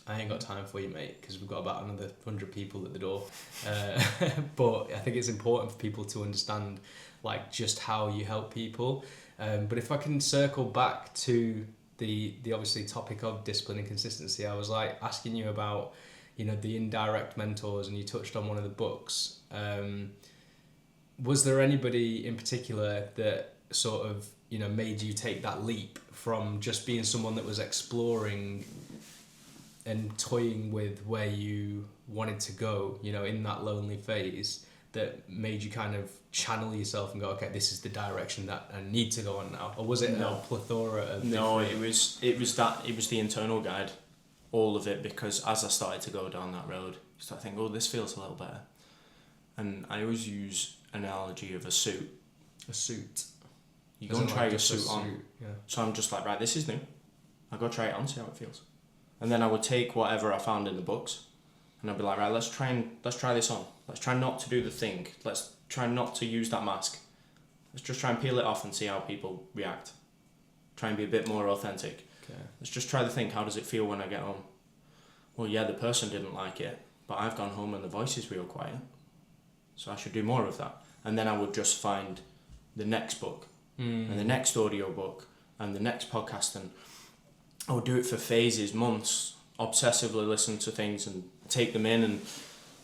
Speaker 2: I ain't got time for you, mate, because we've got about another 100 people at the door. But I think it's important for people to understand like just how you help people. But if I can circle back to the obviously topic of discipline and consistency, I was like asking you about, you know, the indirect mentors, and you touched on one of the books. Was there anybody in particular that sort of, you know, made you take that leap from just being someone that was exploring and toying with where you wanted to go, you know, in that lonely phase, that made you kind of channel yourself and go, okay, this is the direction that I need to go on now? Or was it a plethora of
Speaker 1: it was the internal guide, all of it, because as I started to go down that road, I started thinking, oh, this feels a little better. And I always use an analogy of a suit.
Speaker 2: A suit.
Speaker 1: You go and try your suit on.
Speaker 2: Yeah.
Speaker 1: So I'm just like, right, this is new. I'll go try it on, see how it feels. And then I would take whatever I found in the books, and I'd be like, right, let's try this on. Let's try not to do the thing. Let's try not to use that mask. Let's just try and peel it off and see how people react. Try and be a bit more authentic.
Speaker 2: Okay.
Speaker 1: Let's just try the thing. How does it feel when I get home? Well, yeah, the person didn't like it, but I've gone home and the voice is real quiet. So I should do more of that. And then I would just find the next book, and the next audio book, and the next podcast, and I would do it for phases, months, obsessively listen to things and take them in, and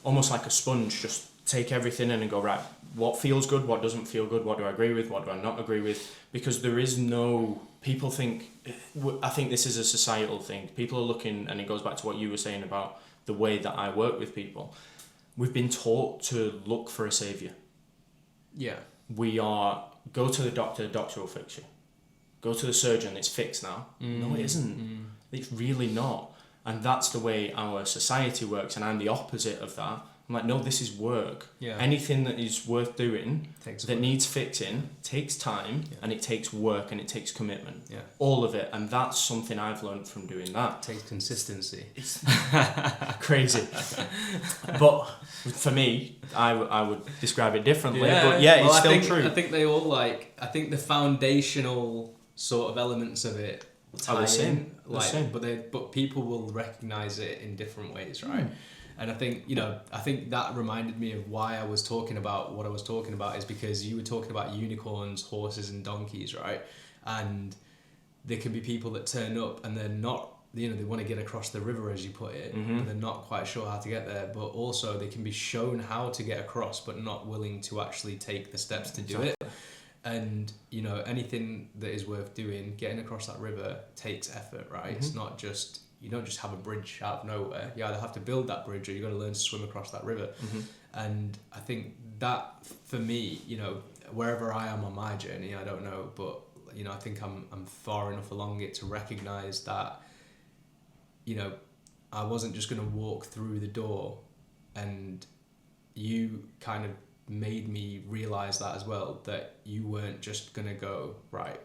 Speaker 1: almost like a sponge, just take everything in and go, right, what feels good, what doesn't feel good, what do I agree with, what do I not agree with? Because there is no, people think, I think this is a societal thing. People are looking, and it goes back to what you were saying about the way that I work with people. We've been taught to look for a saviour.
Speaker 2: Yeah.
Speaker 1: We are, go to the doctor will fix you. Go to the surgeon, it's fixed now. No, it isn't. It's really not. And that's the way our society works, and I'm the opposite of that. I'm like, no, this is work.
Speaker 2: Yeah.
Speaker 1: Anything that is worth doing,
Speaker 2: Takes
Speaker 1: that
Speaker 2: work.
Speaker 1: needs fixing, takes time, and it takes work, and it takes commitment.
Speaker 2: Yeah.
Speaker 1: All of it. And that's something I've learned from doing that.
Speaker 2: Takes consistency.
Speaker 1: It's crazy. But for me, I would describe it differently. But yeah, it's still true.
Speaker 2: I think they all like, I think the foundational sort of elements of it tie in, like, but people will recognize it in different ways, right? And I think, you know, I think that reminded me of why I was talking about what I was talking about, is because you were talking about unicorns, horses and donkeys, right? And there can be people that turn up and they're not, you know, they want to get across the river, as you put it, but they're not quite sure how to get there. But also they can be shown how to get across, but not willing to actually take the steps to do it. And, you know, anything that is worth doing, getting across that river takes effort, right? It's not just, you don't just have a bridge out of nowhere. You either have to build that bridge or you've got to learn to swim across that river. And I think that, for me, you know, wherever I am on my journey, I don't know, but, you know, I think I'm far enough along it to recognise that, you know, I wasn't just going to walk through the door, and you kind of made me realise that as well, that you weren't just going to go, right,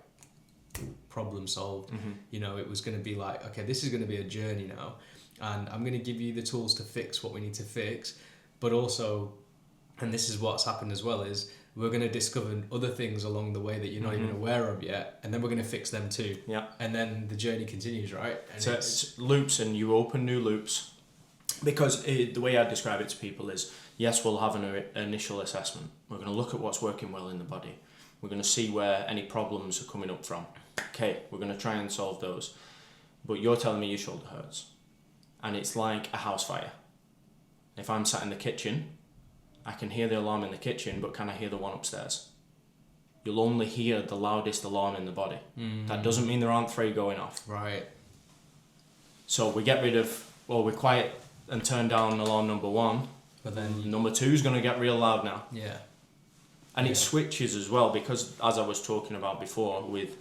Speaker 2: problem solved. You know, it was going to be like, okay, this is going to be a journey now, and I'm going to give you the tools to fix what we need to fix, but also And this is what's happened as well, is we're going to discover other things along the way that you're not even aware of yet, and then we're going to fix them too.
Speaker 1: Yeah.
Speaker 2: And then the journey continues, right? And
Speaker 1: so it's loops, and you open new loops. Because the way I describe it to people is, yes, we'll have an initial assessment. We're going to look at what's working well in the body. We're going to see where any problems are coming up from. Okay, we're going to try and solve those. But you're telling me your shoulder hurts. And it's like a house fire. If I'm sat in the kitchen, I can hear the alarm in the kitchen, but can I hear the one upstairs? You'll only hear the loudest alarm in the body. That doesn't mean there aren't 3 going off.
Speaker 2: Right.
Speaker 1: So we get rid of, we quiet and turn down alarm number 1, but then number 2 is going to get real loud now.
Speaker 2: Yeah.
Speaker 1: And it switches as well, because as I was talking about before, with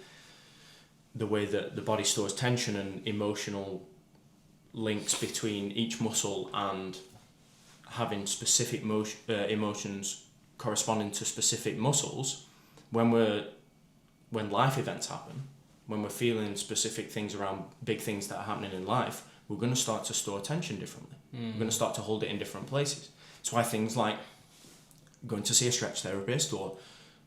Speaker 1: the way that the body stores tension and emotional links between each muscle and having specific emotions corresponding to specific muscles, when life events happen, when we're feeling specific things around big things that are happening in life, we're going to start to store tension differently. We're going to start to hold it in different places. That's why things like going to see a stretch therapist or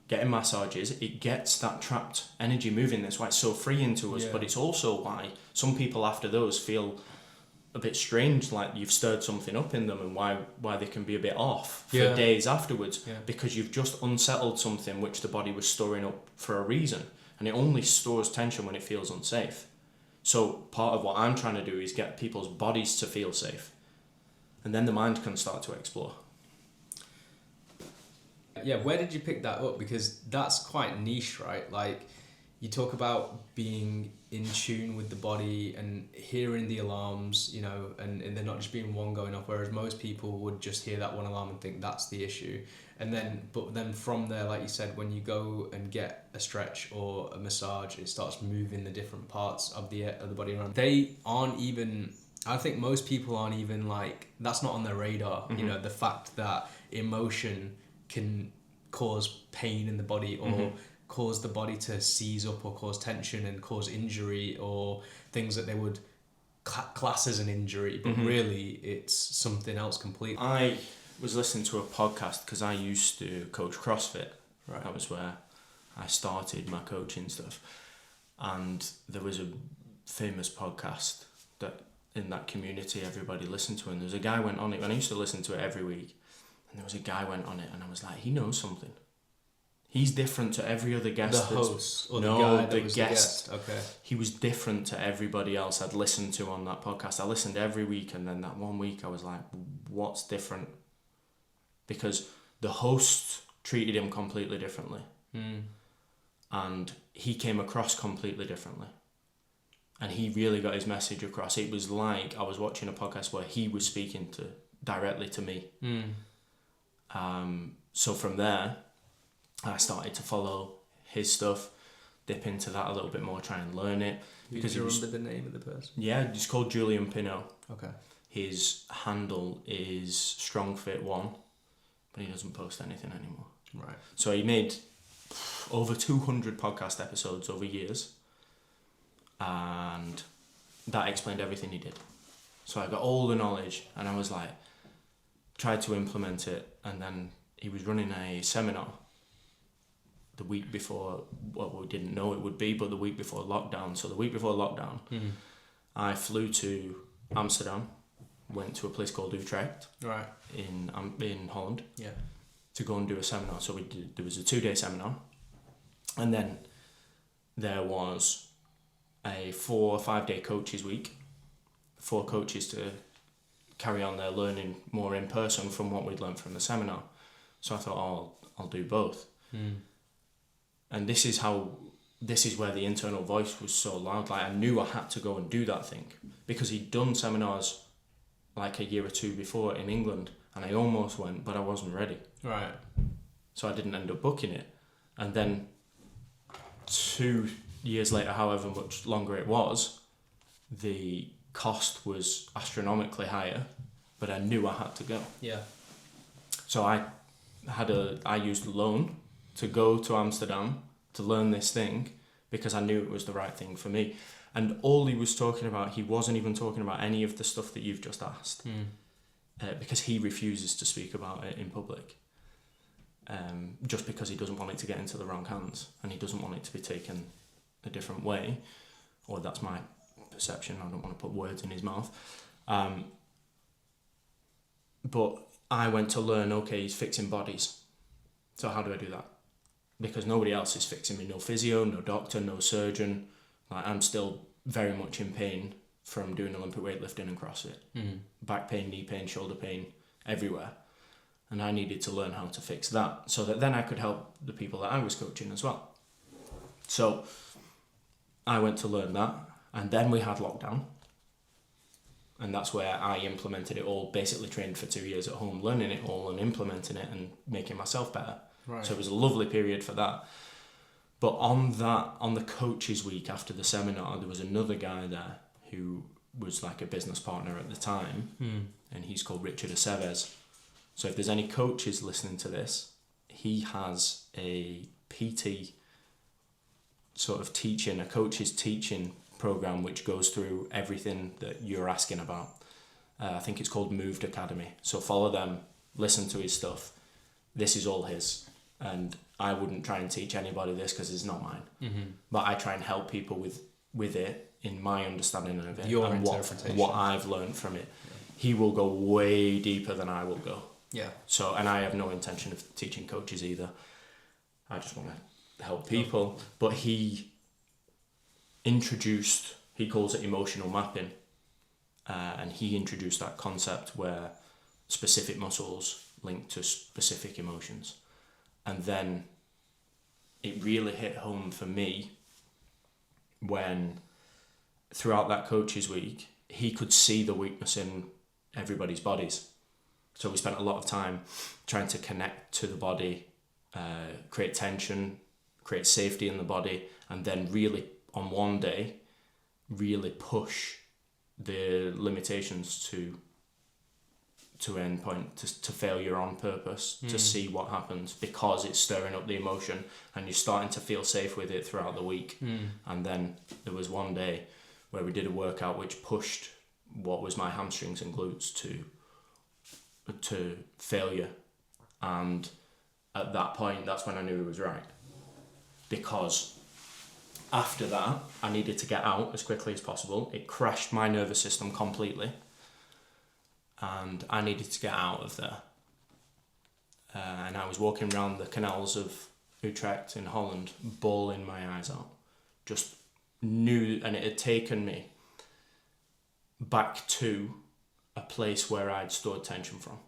Speaker 1: getting massages, it gets that trapped energy moving. That's why it's so freeing to us. But it's also why some people after those feel a bit strange, like you've stirred something up in them, and why they can be a bit off for days afterwards, because you've just unsettled something which the body was storing up for a reason. And it only stores tension when it feels unsafe. So part of what I'm trying to do is get people's bodies to feel safe, and then the mind can start to explore.
Speaker 2: Yeah, where did you pick that up? Because that's quite niche, right? Like, you talk about being in tune with the body and hearing the alarms, you know, and there not just being one going off, whereas most people would just hear that one alarm and think that's the issue. But then from there, like you said, when you go and get a stretch or a massage, it starts moving the different parts of the body around. They aren't even, I think most people aren't even like, that's not on their radar, you know, the fact that emotion can cause pain in the body, or cause the body to seize up, or cause tension and cause injury, or things that they would class as an injury, but really it's something else completely.
Speaker 1: I was listening to a podcast because I used to coach CrossFit.
Speaker 2: Right.
Speaker 1: That was where I started my coaching stuff. And there was a famous podcast that in that community everybody listened to, and there was a guy went on it, and I used to listen to it every week. And there was a guy went on it, and I was like, he knows something. He's different to every other guest.
Speaker 2: The host or
Speaker 1: no,
Speaker 2: the guy that
Speaker 1: the
Speaker 2: was
Speaker 1: guest.
Speaker 2: the guest. Okay.
Speaker 1: He was different to everybody else I'd listened to on that podcast. I listened every week, and then that one week I was like, what's different? Because the host treated him completely differently. And he came across completely differently. And he really got his message across. It was like I was watching a podcast where he was speaking directly to me. So from there, I started to follow his stuff, dip into that a little bit more, try and learn it.
Speaker 2: Because you remember the name of the person?
Speaker 1: Yeah, it's called Julian Pinot.
Speaker 2: Okay.
Speaker 1: His handle is StrongFit1, but he doesn't post anything anymore.
Speaker 2: Right.
Speaker 1: So he made over 200 podcast episodes over years, and that explained everything he did. So I got all the knowledge, and I was like, tried to implement it, and then he was running a seminar the week before, well, we didn't know it would be, but the week before lockdown. So the week before lockdown, I flew to Amsterdam, went to a place called Utrecht,
Speaker 2: right,
Speaker 1: in Holland,
Speaker 2: yeah,
Speaker 1: to go and do a seminar. So there was a 2-day seminar, and then there was a 4 or 5 day coaches week, 4 coaches to carry on their learning more in person from what we'd learned from the seminar. So I thought, I'll do both. And this is where the internal voice was so loud. Like, I knew I had to go and do that thing, because he'd done seminars like a year or 2 before in England, and I almost went, but I wasn't ready.
Speaker 2: Right.
Speaker 1: So I didn't end up booking it. And then 2 years later, however much longer it was, the cost was astronomically higher, but I knew I had to go.
Speaker 2: Yeah.
Speaker 1: So I used a loan to go to Amsterdam to learn this thing, because I knew it was the right thing for me. And all he was talking about, he wasn't even talking about any of the stuff that you've just asked, because he refuses to speak about it in public. just because he doesn't want it to get into the wrong hands and he doesn't want it to be taken a different way, or that's my perception. I don't want to put words in his mouth. But I went to learn, okay, he's fixing bodies. So how do I do that? Because nobody else is fixing me. No physio, no doctor, no surgeon. Like, I'm still very much in pain from doing Olympic weightlifting and CrossFit. Back pain, knee pain, shoulder pain, everywhere. And I needed to learn how to fix that so that then I could help the people that I was coaching as well. So I went to learn that, and then we had lockdown. And that's where I implemented it all, basically trained for 2 years at home, learning it all and implementing it and making myself better.
Speaker 2: Right.
Speaker 1: So it was a lovely period for that. But on the coaches week after the seminar, there was another guy there who was like a business partner at the time, and he's called Richard Aceves. So if there's any coaches listening to this, he has a PT sort of teaching, a coach's teaching program which goes through everything that you're asking about. I think it's called Moved Academy. So follow them, listen to his stuff. This is all his. And I wouldn't try and teach anybody this because it's not mine. But I try and help people with it in my understanding of it.
Speaker 2: Your
Speaker 1: and
Speaker 2: interpretation.
Speaker 1: what I've learned from it. Yeah. He will go way deeper than I will go.
Speaker 2: Yeah.
Speaker 1: So, and I have no intention of teaching coaches either. I just want to help people. But he introduced, he calls it emotional mapping. And he introduced that concept where specific muscles link to specific emotions. And then it really hit home for me when throughout that coaches week, he could see the weakness in everybody's bodies. So we spent a lot of time trying to connect to the body, create tension, create safety in the body, and then really on one day, really push the limitations to end point, to failure on purpose, to see what happens, because it's stirring up the emotion and you're starting to feel safe with it throughout the week. And then there was one day where we did a workout which pushed what was my hamstrings and glutes to failure, and at that point that's when I knew it was right, because after that I needed to get out as quickly as possible. It crashed my nervous system completely and I needed to get out of there, and I was walking around the canals of Utrecht in Holland bawling my eyes out, just knew, and it had taken me back to a place where I'd stored tension from.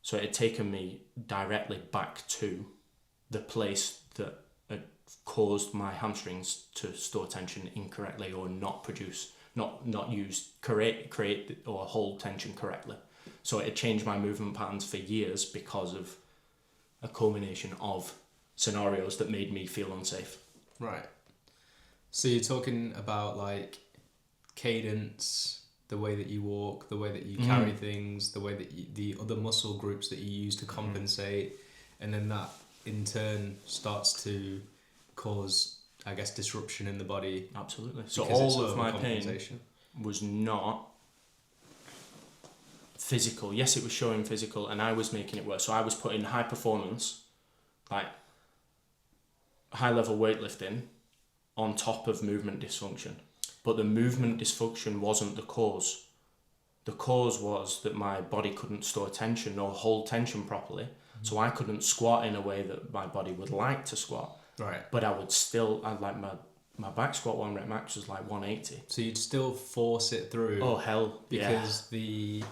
Speaker 1: So it had taken me directly back to the place that had caused my hamstrings to store tension incorrectly or not produce, not use, create or hold tension correctly. So it had changed my movement patterns for years because of a culmination of scenarios that made me feel unsafe.
Speaker 2: Right. So you're talking about like cadence, the way that you walk, the way that you carry things, the way that the other muscle groups that you use to compensate, and then that in turn starts to cause, I guess, disruption in the body.
Speaker 1: Absolutely. So all of my pain was not physical. Yes, it was showing physical, and I was making it worse. So I was putting high performance, like high level weightlifting, on top of movement dysfunction. But the movement dysfunction wasn't the cause. The cause was that my body couldn't store tension or hold tension properly. So I couldn't squat in a way that my body would like to squat.
Speaker 2: Right.
Speaker 1: But I'd like my back squat 1 rep max was like 180.
Speaker 2: So you'd still force it through.
Speaker 1: Oh hell,
Speaker 2: because the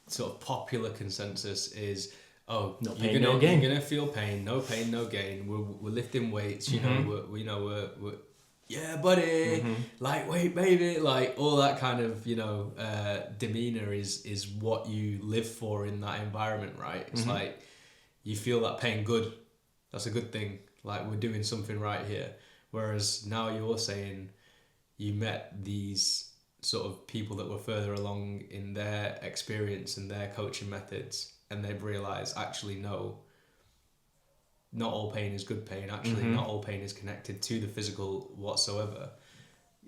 Speaker 2: sort of popular consensus is, no pain, no gain. You're gonna feel pain, no gain. We're lifting weights, you know. We're yeah, buddy, lightweight, baby, like all that kind of demeanor is what you live for in that environment, right? It's like you feel that pain, good. That's a good thing. Like we're doing something right here. Whereas now you're saying you met these sort of people that were further along in their experience and their coaching methods, and they've realised actually no, not all pain is good pain. Actually, not all pain is connected to the physical whatsoever.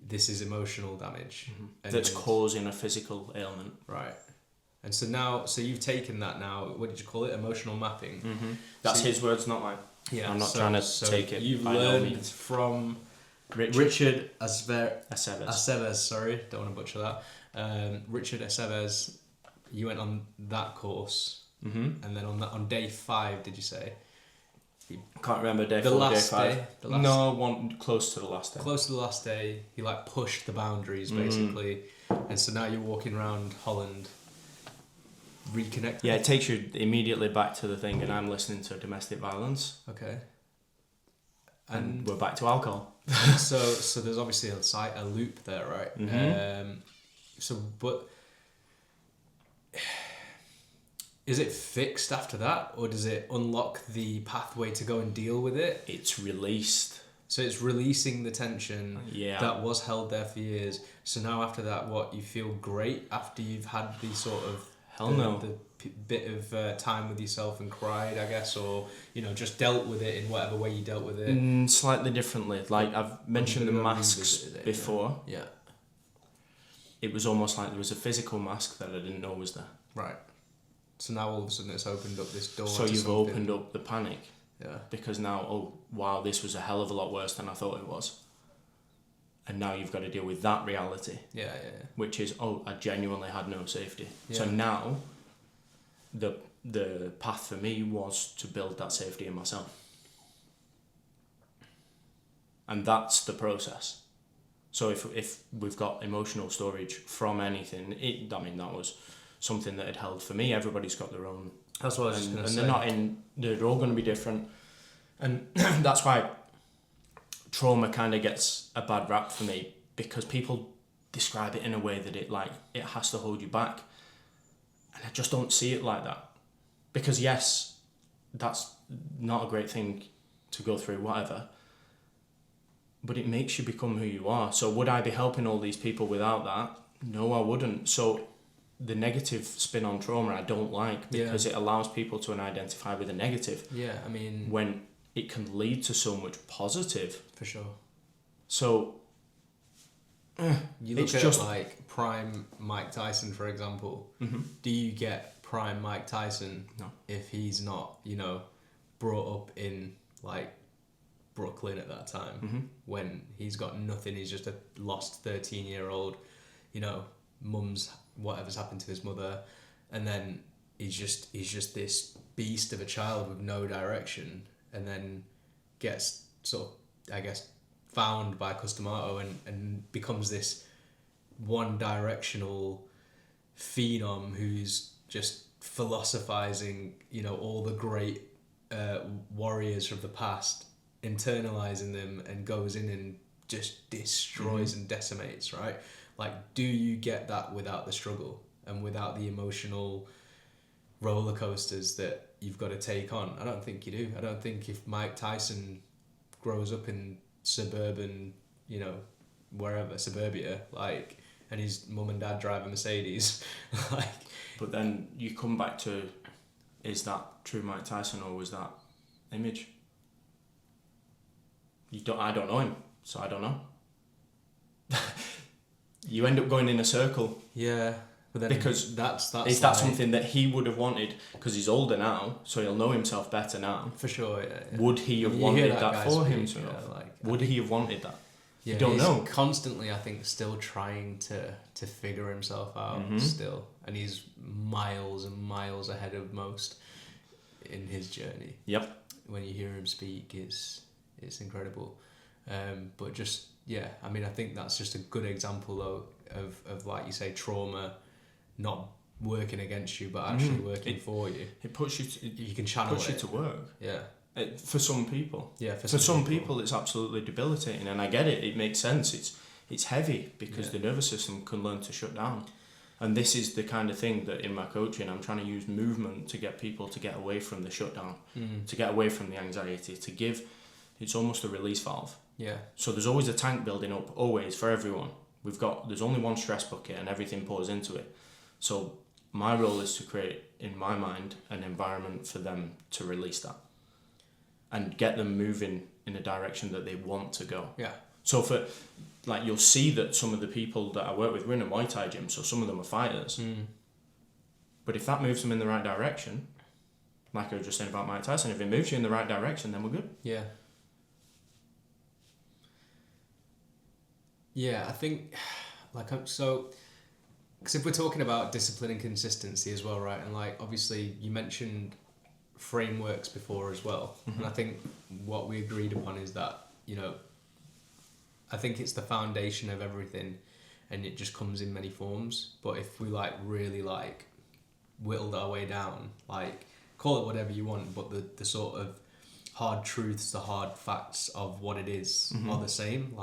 Speaker 2: This is emotional damage.
Speaker 1: That's causing a physical ailment.
Speaker 2: Right. And so you've taken that now. What did you call it? Emotional mapping.
Speaker 1: Mm-hmm. That's his words, not mine.
Speaker 2: Yeah,
Speaker 1: I'm not trying to take it.
Speaker 2: You've
Speaker 1: by no
Speaker 2: learned
Speaker 1: means.
Speaker 2: from
Speaker 1: Richard
Speaker 2: Aceves. Sorry, don't want to butcher that. Richard Aceves. You went on that course,
Speaker 1: Mm-hmm.
Speaker 2: and then on day 5, did you say?
Speaker 1: Can't remember day
Speaker 2: The
Speaker 1: 4,
Speaker 2: last
Speaker 1: day 5.
Speaker 2: day. The last
Speaker 1: No, one close to the last day.
Speaker 2: Close to the last day, he like pushed the boundaries basically, and so now you're walking around Holland, reconnecting.
Speaker 1: Yeah, it takes you immediately back to the thing, and I'm listening to domestic violence.
Speaker 2: Okay.
Speaker 1: And we're back to alcohol.
Speaker 2: so there's obviously a loop there, right?
Speaker 1: Mm-hmm.
Speaker 2: But is it fixed after that, or does it unlock the pathway to go and deal with it?
Speaker 1: It's released.
Speaker 2: So it's releasing the tension that was held there for years. So now after that, you feel great after you've had the sort of bit of time with yourself and cried, I guess, or just dealt with it in whatever way you dealt with it.
Speaker 1: Slightly differently. Like I've mentioned the masks before.
Speaker 2: Yeah.
Speaker 1: It was almost like there was a physical mask that I didn't know was there.
Speaker 2: Right. So now all of a sudden it's opened up this door.
Speaker 1: So you've opened up the panic.
Speaker 2: Yeah.
Speaker 1: Because now, oh wow, this was a hell of a lot worse than I thought it was. And now you've got to deal with that reality.
Speaker 2: Yeah.
Speaker 1: Which is, I genuinely had no safety.
Speaker 2: Yeah.
Speaker 1: So now, the path for me was to build that safety in myself. And that's the process. So if we've got emotional storage from anything, that was something that had held for me. Everybody's got their own.
Speaker 2: That's what I was just going to say.
Speaker 1: They're all going to be different. And that's why trauma kind of gets a bad rap for me, because people describe it in a way that it has to hold you back. And I just don't see it like that. Because yes, that's not a great thing to go through, whatever. But it makes you become who you are. So would I be helping all these people without that? No, I wouldn't. So the negative spin on trauma I don't like, because it allows people to identify with the negative.
Speaker 2: Yeah, I mean...
Speaker 1: when it can lead to so much positive.
Speaker 2: For sure.
Speaker 1: So...
Speaker 2: you look at like prime Mike Tyson, for example. Mm-hmm. Do you get prime Mike Tyson if he's not, brought up in like Brooklyn at that time, when he's got nothing? He's just a lost 13-year-old, mum's whatever's happened to his mother, and then he's just this beast of a child with no direction, and then gets sort of, I guess, found by Customato and becomes this one-directional phenom who's just philosophizing, all the great warriors from the past, internalizing them, and goes in and just destroys and decimates, right? Like, do you get that without the struggle and without the emotional roller coasters that you've got to take on? I don't think you do. I don't think if Mike Tyson grows up in suburban, wherever, suburbia, like, and his mum and dad drive a Mercedes, like...
Speaker 1: But then you come back to, is that true Mike Tyson, or was that image? I don't know him, so I don't know. You end up going in a circle.
Speaker 2: Yeah, but then
Speaker 1: because
Speaker 2: that's
Speaker 1: is that something that he would have wanted? Because he's older now, so he'll know himself better now.
Speaker 2: For sure, yeah.
Speaker 1: Would he have wanted that for himself?
Speaker 2: Yeah,
Speaker 1: would he have wanted that?
Speaker 2: Yeah,
Speaker 1: you don't know.
Speaker 2: Constantly, I think, still trying to figure himself out still, and he's miles and miles ahead of most in his journey.
Speaker 1: Yep.
Speaker 2: When you hear him speak, it's incredible. But just I mean, I think that's just a good example though of like you say, trauma not working against you, but actually working for you.
Speaker 1: It puts you.
Speaker 2: You can channel it.
Speaker 1: Puts you to work.
Speaker 2: Yeah.
Speaker 1: For some people.
Speaker 2: Yeah.
Speaker 1: For some people, it's absolutely debilitating, and I get it. It makes sense. It's heavy because the nervous system can learn to shut down, and this is the kind of thing that in my coaching I'm trying to use movement to get people to get away from the shutdown, to get away from the anxiety, to give. It's almost a release valve.
Speaker 2: Yeah.
Speaker 1: So there's always a tank building up, always, for everyone. There's only one stress bucket and everything pours into it. So my role is to create, in my mind, an environment for them to release that and get them moving in a direction that they want to go.
Speaker 2: Yeah.
Speaker 1: So you'll see that some of the people that I work with, we're in a Muay Thai gym, so some of them are fighters. But if that moves them in the right direction, like I was just saying about Mike Tyson, if it moves you in the right direction, then we're good.
Speaker 2: Yeah. Yeah, I think, so, because if we're talking about discipline and consistency as well, right? And like, obviously you mentioned frameworks before as well.
Speaker 1: Mm-hmm.
Speaker 2: And I think what we agreed upon is that, I think it's the foundation of everything, and it just comes in many forms. But if we really whittled our way down, call it whatever you want, but the sort of hard truths, the hard facts of what it is are the same.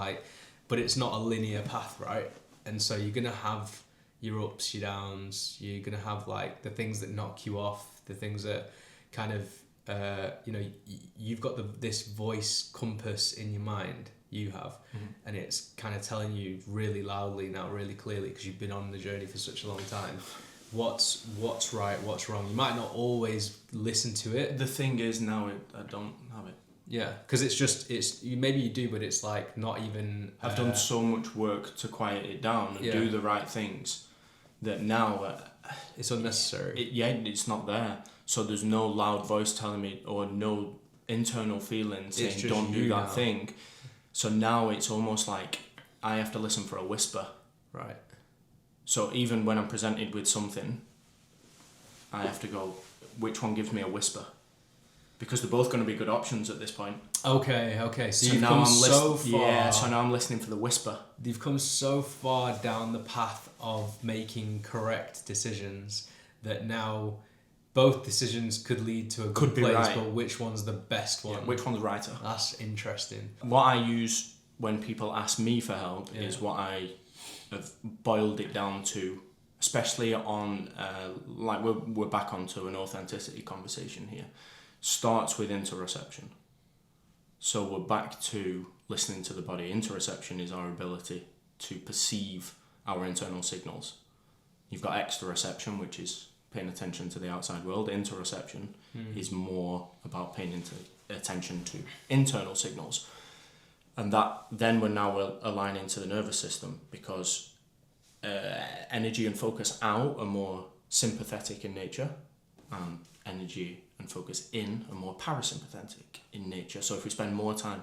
Speaker 2: But it's not a linear path, right? And so you're gonna have your ups, your downs. You're gonna have the things that knock you off, the things that kind of you've got this voice compass in your mind. You have, and it's kind of telling you really loudly now, really clearly, because you've been on the journey for such a long time. What's right, what's wrong. You might not always listen to it.
Speaker 1: The thing is now I don't have it.
Speaker 2: Yeah, because maybe you do, but it's not even.
Speaker 1: I've done so much work to quiet it down and do the right things that now
Speaker 2: it's unnecessary.
Speaker 1: It's not there. So there's no loud voice telling me, or no internal feeling saying don't do that thing. So now it's almost like I have to listen for a whisper.
Speaker 2: Right.
Speaker 1: So even when I'm presented with something, I have to go, which one gives me a whisper? Because they're both going to be good options at this point.
Speaker 2: Okay. So you've come so far.
Speaker 1: Yeah, so now I'm listening for the whisper.
Speaker 2: You've come so far down the path of making correct decisions that now both decisions could lead to a good place, right. But which one's the best one?
Speaker 1: Yeah, which one's righter?
Speaker 2: That's interesting.
Speaker 1: What I use when people ask me for help is what I have boiled it down to, especially on, we're back onto an authenticity conversation here. Starts with interoception. So we're back to listening to the body. Interoception is our ability to perceive our internal signals. You've got exteroception, which is paying attention to the outside world. Interoception is more about paying attention to internal signals. And that then we're now aligning to the nervous system, because energy and focus out are more sympathetic in nature, and energy and focus in are more parasympathetic in nature. So if we spend more time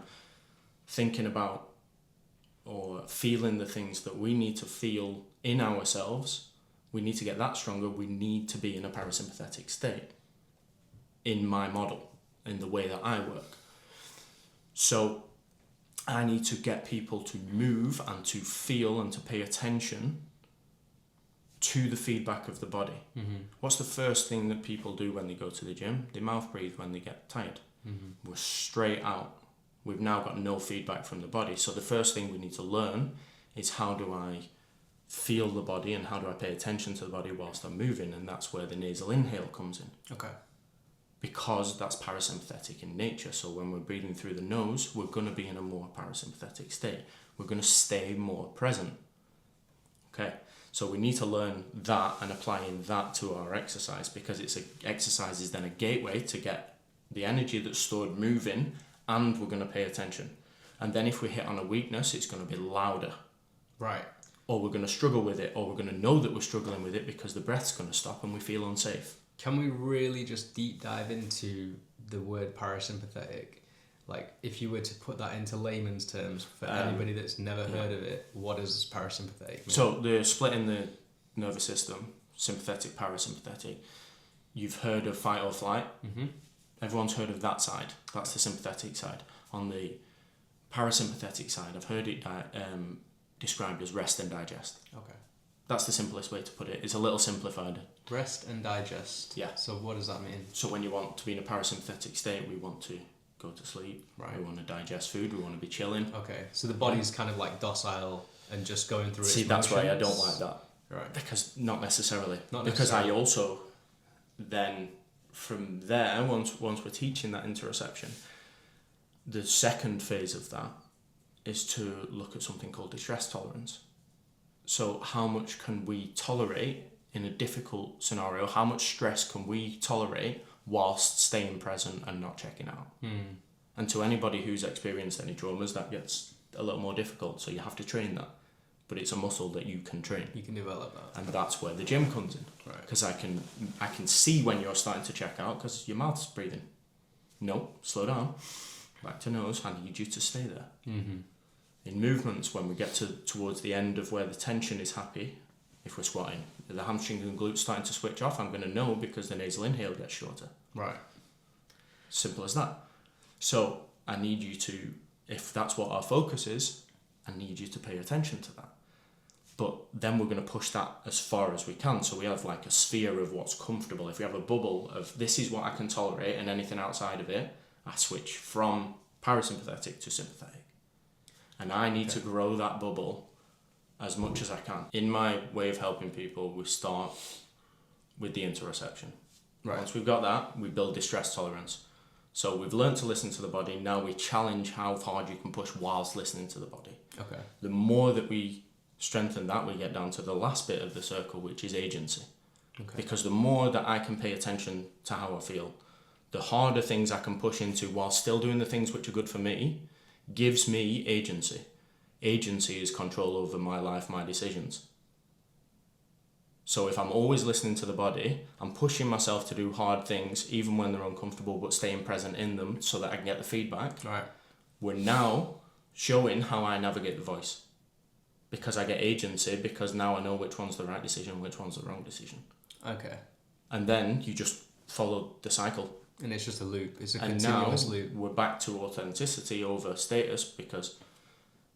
Speaker 1: thinking about or feeling the things that we need to feel in ourselves, we need to get that stronger. We need to be in a parasympathetic state in my model, in the way that I work. So I need to get people to move and to feel and to pay attention to the feedback of the body. What's the first thing that people do when they go to the gym? They mouth breathe when they get tired. We're straight out. We've now got no feedback from the body. So the first thing we need to learn is, how do I feel the body and how do I pay attention to the body whilst I'm moving? And that's where the nasal inhale comes in. Okay. Because that's parasympathetic in nature. So when we're breathing through the nose, we're going to be in a more parasympathetic state. We're going to stay more present. Okay. So we need to learn that and applying that to our exercise, because exercise is then a gateway to get the energy that's stored moving, and we're going to pay attention. And then if we hit on a weakness, it's going to be louder. Right. Or we're going to struggle with it, or we're going to know that we're struggling with it because the breath's going to stop and we feel unsafe.
Speaker 2: Can we really just deep dive into the word parasympathetic? If you were to put that into layman's terms for anybody that's never heard of it, what does parasympathetic mean? So
Speaker 1: the split in the nervous system, sympathetic, parasympathetic, you've heard of fight or flight. Everyone's heard of that side. That's the sympathetic side. On the parasympathetic side, I've heard it described as rest and digest. Okay. That's the simplest way to put it. It's a little simplified.
Speaker 2: Rest and digest. Yeah. So what does that mean?
Speaker 1: So when you want to be in a parasympathetic state, we want to go to sleep. Right. We want to digest food. We want to be chilling.
Speaker 2: Okay. So the body's kind of docile and just going through its motions.
Speaker 1: That's why I don't like that. Right. Because not necessarily. Because I also then, from there, once we're teaching that interoception, the second phase of that is to look at something called distress tolerance. So how much can we tolerate in a difficult scenario? How much stress can we tolerate whilst staying present and not checking out? And to anybody who's experienced any traumas, that gets a little more difficult. So you have to train that. but it's a muscle that you can train.
Speaker 2: You can develop that.
Speaker 1: And that's where the gym comes in.
Speaker 2: Right.
Speaker 1: Because I can see when you're starting to check out because your mouth's breathing. No, slow down. Back to nose. I need you to stay there.
Speaker 2: Mm-hmm.
Speaker 1: In movements, when we get towards the end of where the tension is happy, if we're squatting, the hamstrings and glutes starting to switch off, I'm going to know because the nasal inhale gets shorter.
Speaker 2: Right.
Speaker 1: Simple as that. So I need you to, if that's what our focus is, I need you to pay attention to that. But then we're going to push that as far as we can. So we have like a sphere of what's comfortable. If we have a bubble of this is what I can tolerate and anything outside of it, I switch from parasympathetic to sympathetic. And I need to grow that bubble as much as I can. In my way of helping people, we start with the interoception.
Speaker 2: Right.
Speaker 1: Once we've got that, we build distress tolerance. So we've learned to listen to the body. Now we challenge how hard you can push whilst listening to the body.
Speaker 2: Okay.
Speaker 1: The more that we strengthen that, we get down to the last bit of the circle, which is agency.
Speaker 2: Okay.
Speaker 1: Because the more that I can pay attention to how I feel, the harder things I can push into while still doing the things which are good for me, gives me agency. Agency is control over my life, my decisions. So if I'm always listening to the body, I'm pushing myself to do hard things, even when they're uncomfortable, but staying present in them so that I can get the feedback.
Speaker 2: Right.
Speaker 1: We're now showing how I navigate the voice. Because I get agency, because now I know which one's the right decision, which one's the wrong decision.
Speaker 2: Okay.
Speaker 1: And then you just follow the cycle.
Speaker 2: And it's just a loop. It's a
Speaker 1: And
Speaker 2: continuous
Speaker 1: now
Speaker 2: loop.
Speaker 1: we're back to authenticity over status, because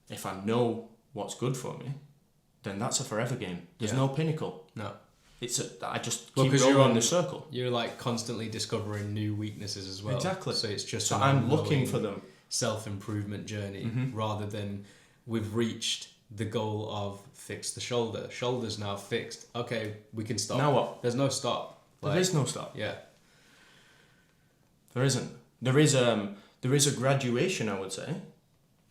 Speaker 1: if I know what's good for me, then that's a forever game. There's no pinnacle.
Speaker 2: No.
Speaker 1: I just
Speaker 2: Well,
Speaker 1: keep
Speaker 2: 'cause
Speaker 1: going
Speaker 2: you're
Speaker 1: in
Speaker 2: on-
Speaker 1: the circle.
Speaker 2: You're like constantly discovering new weaknesses as well.
Speaker 1: Exactly.
Speaker 2: So it's just
Speaker 1: So
Speaker 2: an
Speaker 1: I'm looking
Speaker 2: ongoing
Speaker 1: for them.
Speaker 2: self-improvement journey rather than we've reached the goal of fix the shoulder. Shoulder's now fixed. Okay, we can stop.
Speaker 1: Now what?
Speaker 2: There's no stop.
Speaker 1: There is no stop.
Speaker 2: Yeah.
Speaker 1: There isn't. There is a graduation, I would say.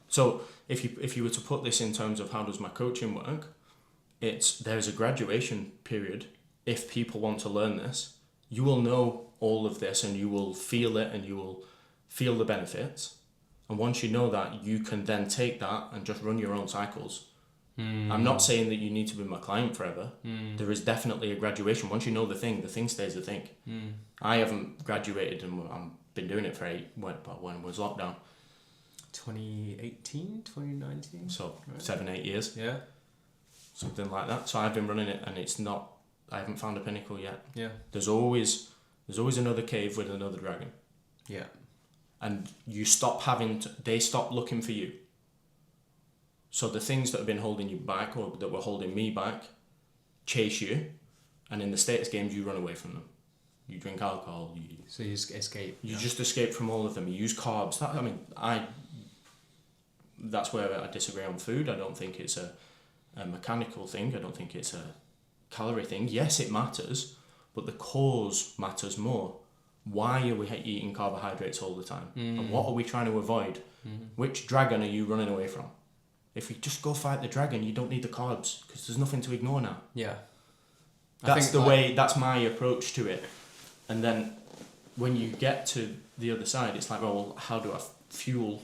Speaker 1: So if you were to put this in terms of how does my coaching work, there's a graduation period. If people want to learn this, you will know all of this and you will feel it and you will feel the benefits. And once you know that, you can then take that and just run your own cycles. I'm not saying that you need to be my client forever. There is definitely a graduation. Once you know the thing stays the thing. I haven't graduated and I've been doing it for when was lockdown?
Speaker 2: 2018, 2019?
Speaker 1: So
Speaker 2: right.
Speaker 1: 7-8 years.
Speaker 2: Yeah.
Speaker 1: Something like that. So I've been running it and I haven't found a pinnacle yet.
Speaker 2: Yeah.
Speaker 1: There's always another cave with another dragon.
Speaker 2: Yeah.
Speaker 1: And you stop they stop looking for you. So the things that have been holding you back or that were holding me back chase you, and in the status games you run away from them. You drink alcohol.
Speaker 2: So you escape.
Speaker 1: You just escape from all of them. You use carbs. That's where I disagree on food. I don't think it's a mechanical thing. I don't think it's a calorie thing. Yes, it matters, but the cause matters more. Why are we eating carbohydrates all the time? And what are we trying to avoid? Which dragon are you running away from? If you just go fight the dragon, you don't need the carbs because there's nothing to ignore now.
Speaker 2: Yeah.
Speaker 1: That's that's my approach to it. And then when you get to the other side, it's like, well, how do I fuel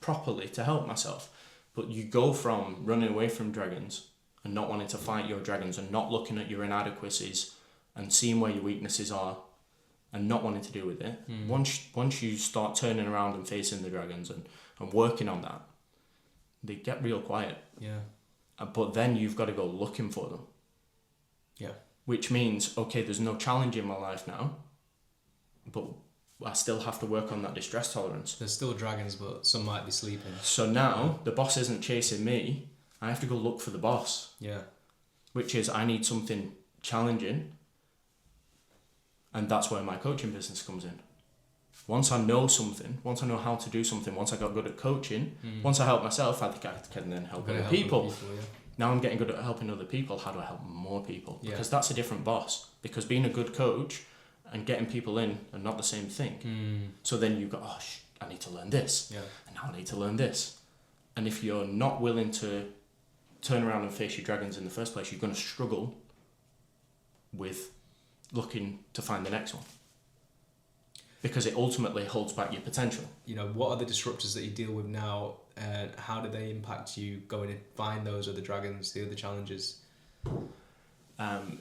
Speaker 1: properly to help myself? But you go from running away from dragons and not wanting to fight your dragons and not looking at your inadequacies and seeing where your weaknesses are and not wanting to deal with it. Once you start turning around and facing the dragons and working on that, they get real quiet.
Speaker 2: Yeah.
Speaker 1: But then you've got to go looking for them.
Speaker 2: Yeah.
Speaker 1: Which means, okay, there's no challenge in my life now, but I still have to work on that distress tolerance.
Speaker 2: There's still dragons, but some might be sleeping.
Speaker 1: So now the boss isn't chasing me. I have to go look for the boss.
Speaker 2: Yeah.
Speaker 1: Which is I need something challenging. And that's where my coaching business comes in. Once I know something, once I know how to do something, once I got good at coaching, once I help myself, I think I can then help other people.
Speaker 2: Yeah.
Speaker 1: Now I'm getting good at helping other people. How do I help more people?
Speaker 2: Yeah.
Speaker 1: Because that's a different boss. Because being a good coach and getting people in are not the same thing. So then you've got, I need to learn this.
Speaker 2: Yeah.
Speaker 1: And now I need to learn this. And if you're not willing to turn around and face your dragons in the first place, you're going to struggle with looking to find the next one. Because it ultimately holds back your potential.
Speaker 2: You know, what are the disruptors that you deal with now how do they impact you going to find those other dragons, the other challenges?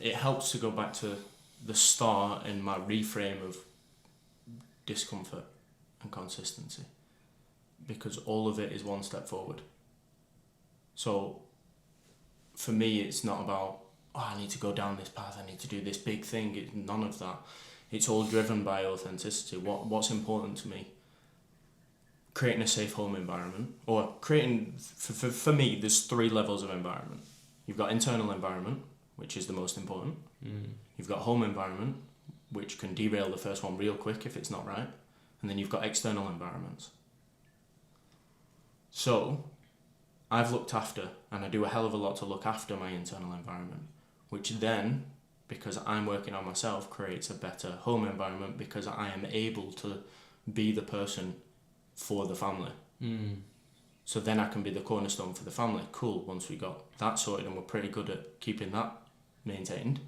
Speaker 1: It helps to go back to the start in my reframe of discomfort and consistency, because all of it is one step forward. So for me, it's not about, I need to go down this path, I need to do this big thing. It's none of that. It's all driven by authenticity. What's important to me? Creating a safe home environment, or creating, for me, there's 3 levels of environment. You've got internal environment, which is the most important. You've got home environment, which can derail the first one real quick if it's not right. And then you've got external environments. So I've looked after, and I do a hell of a lot to look after my internal environment, which then, because I'm working on myself, creates a better home environment, because I am able to be the person for the family. So then I can be the cornerstone for the family. Cool, once we got that sorted and we're pretty good at keeping that maintained,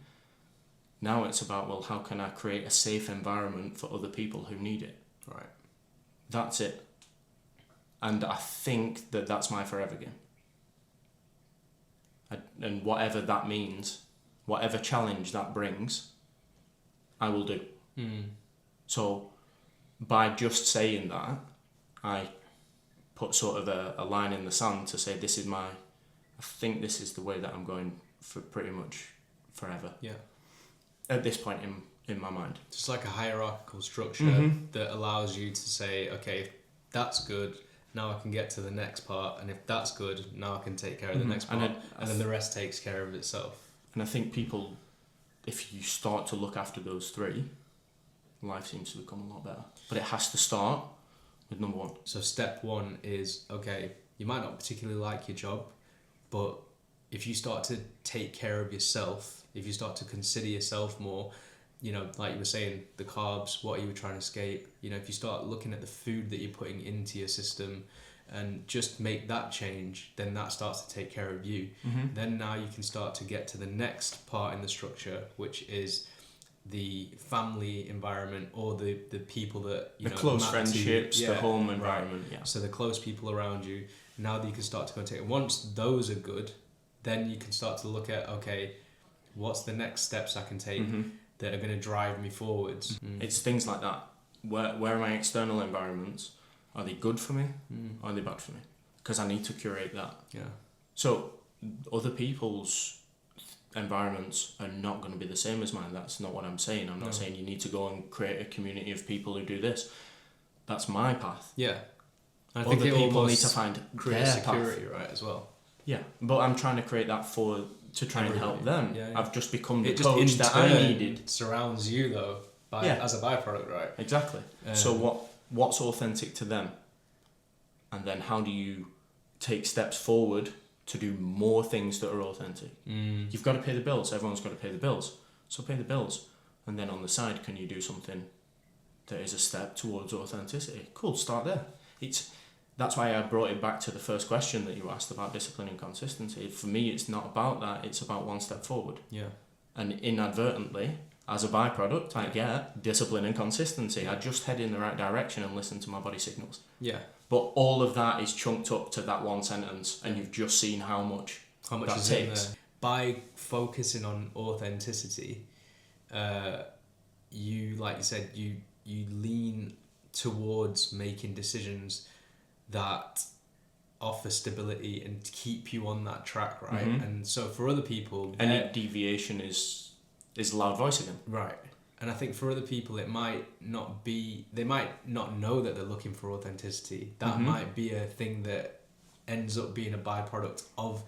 Speaker 1: now it's about, well, how can I create a safe environment for other people who need it?
Speaker 2: Right.
Speaker 1: That's it. And I think that that's my forever game. And whatever that means, whatever challenge that brings, I will do. So by just saying that, I put sort of a line in the sand to say, I think this is the way that I'm going for pretty much forever.
Speaker 2: Yeah.
Speaker 1: At this point in my mind.
Speaker 2: Just like a hierarchical structure that allows you to say, okay, if that's good, now I can get to the next part, and if that's good, now I can take care of the next part, and then the rest takes care of itself. And
Speaker 1: I think people, if you start to look after those 3, life seems to become a lot better. But it has to start with number 1.
Speaker 2: So step 1 is, okay, you might not particularly like your job, but if you start to take care of yourself, if you start to consider yourself more, you know, like you were saying, the carbs, what you were trying to escape, you know, if you start looking at the food that you're putting into your system and just make that change, then that starts to take care of you. Then now you can start to get to the next part in the structure, which is the family environment, or the people that, you know,
Speaker 1: the close friendships, the home environment.
Speaker 2: Right. Yeah. So the close people around you, now that you can start to go and take it. Once those are good, then you can start to look at, okay, what's the next steps I can take that are going to drive me forwards?
Speaker 1: It's things like that. Where are my external environments? Are they good for me? Or are they bad for me? Because I need to curate that.
Speaker 2: Yeah.
Speaker 1: So other people's environments are not going to be the same as mine. That's not what I'm saying. I'm not saying you need to go and create a community of people who do this. That's my path.
Speaker 2: Yeah. I
Speaker 1: think other people need to find
Speaker 2: create
Speaker 1: their
Speaker 2: security,
Speaker 1: path.
Speaker 2: Right, as well.
Speaker 1: Yeah, but I'm trying to create that to try and help them.
Speaker 2: Yeah.
Speaker 1: I've just become the coach that I needed.
Speaker 2: Surrounds you though, as a byproduct, right?
Speaker 1: Exactly. So what's authentic to them, and then how do you take steps forward to do more things that are authentic? You've got to pay the bills. Everyone's got to pay the bills. So pay the bills, and then on the side, can you do something that is a step towards authenticity? Cool. Start there. That's why I brought it back to the first question that you asked about discipline and consistency. For me, it's not about that. It's about one step forward.
Speaker 2: Yeah.
Speaker 1: And inadvertently, as a byproduct, I get discipline and consistency. I just head in the right direction and listen to my body signals.
Speaker 2: Yeah.
Speaker 1: But all of that is chunked up to that one sentence, and you've just seen how much that
Speaker 2: is
Speaker 1: takes.
Speaker 2: in there. By focusing on authenticity, you, like you said, you lean towards making decisions that offer stability and keep you on that track, right? And so for other people,
Speaker 1: any deviation is loud voice again,
Speaker 2: right? And I think for other people, it might not be. They might not know that they're looking for authenticity. That might be a thing that ends up being a byproduct of,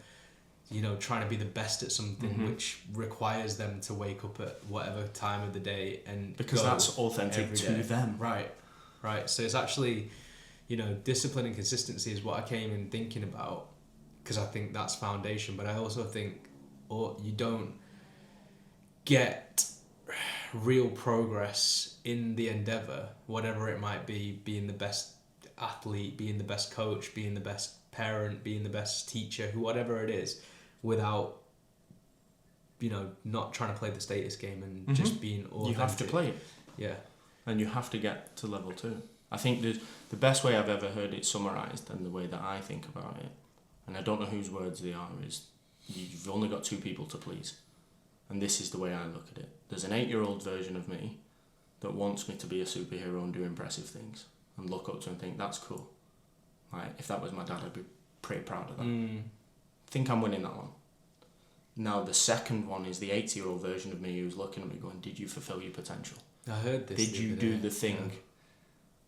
Speaker 2: you know, trying to be the best at something, which requires them to wake up at whatever time of the day and
Speaker 1: because that's authentic to them,
Speaker 2: right? So it's actually, you know, discipline and consistency is what I came in thinking about, because I think that's foundation. But I also think, you don't get real progress in the endeavor, whatever it might be, being the best athlete, being the best coach, being the best parent, being the best teacher, whatever it is, without, you know, not trying to play the status game and just being authentic.
Speaker 1: You have to play it.
Speaker 2: Yeah.
Speaker 1: And you have to get to level 2. I think the best way I've ever heard it summarised, and the way that I think about it, and I don't know whose words they are, is you've only got two people to please. And this is the way I look at it. There's an 8-year-old version of me that wants me to be a superhero and do impressive things and look up to and think, that's cool. Like, if that was my dad, I'd be pretty proud of that. Think I'm winning that one. Now, the second one is the 80-year-old version of me who's looking at me going, did you fulfill your potential?
Speaker 2: I heard this.
Speaker 1: Did you do the thing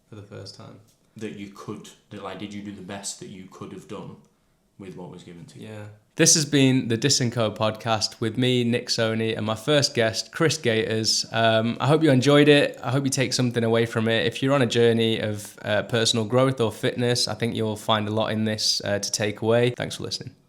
Speaker 2: for the first time
Speaker 1: that you could, did you do the best that you could have done with what was given to you?
Speaker 2: Yeah. This has been the Dis&Co podcast with me, Nick Sony, and my first guest, Chris Gators. I hope you enjoyed it. I hope you take something away from it. If you're on a journey of personal growth or fitness, I think you'll find a lot in this to take away. Thanks for listening.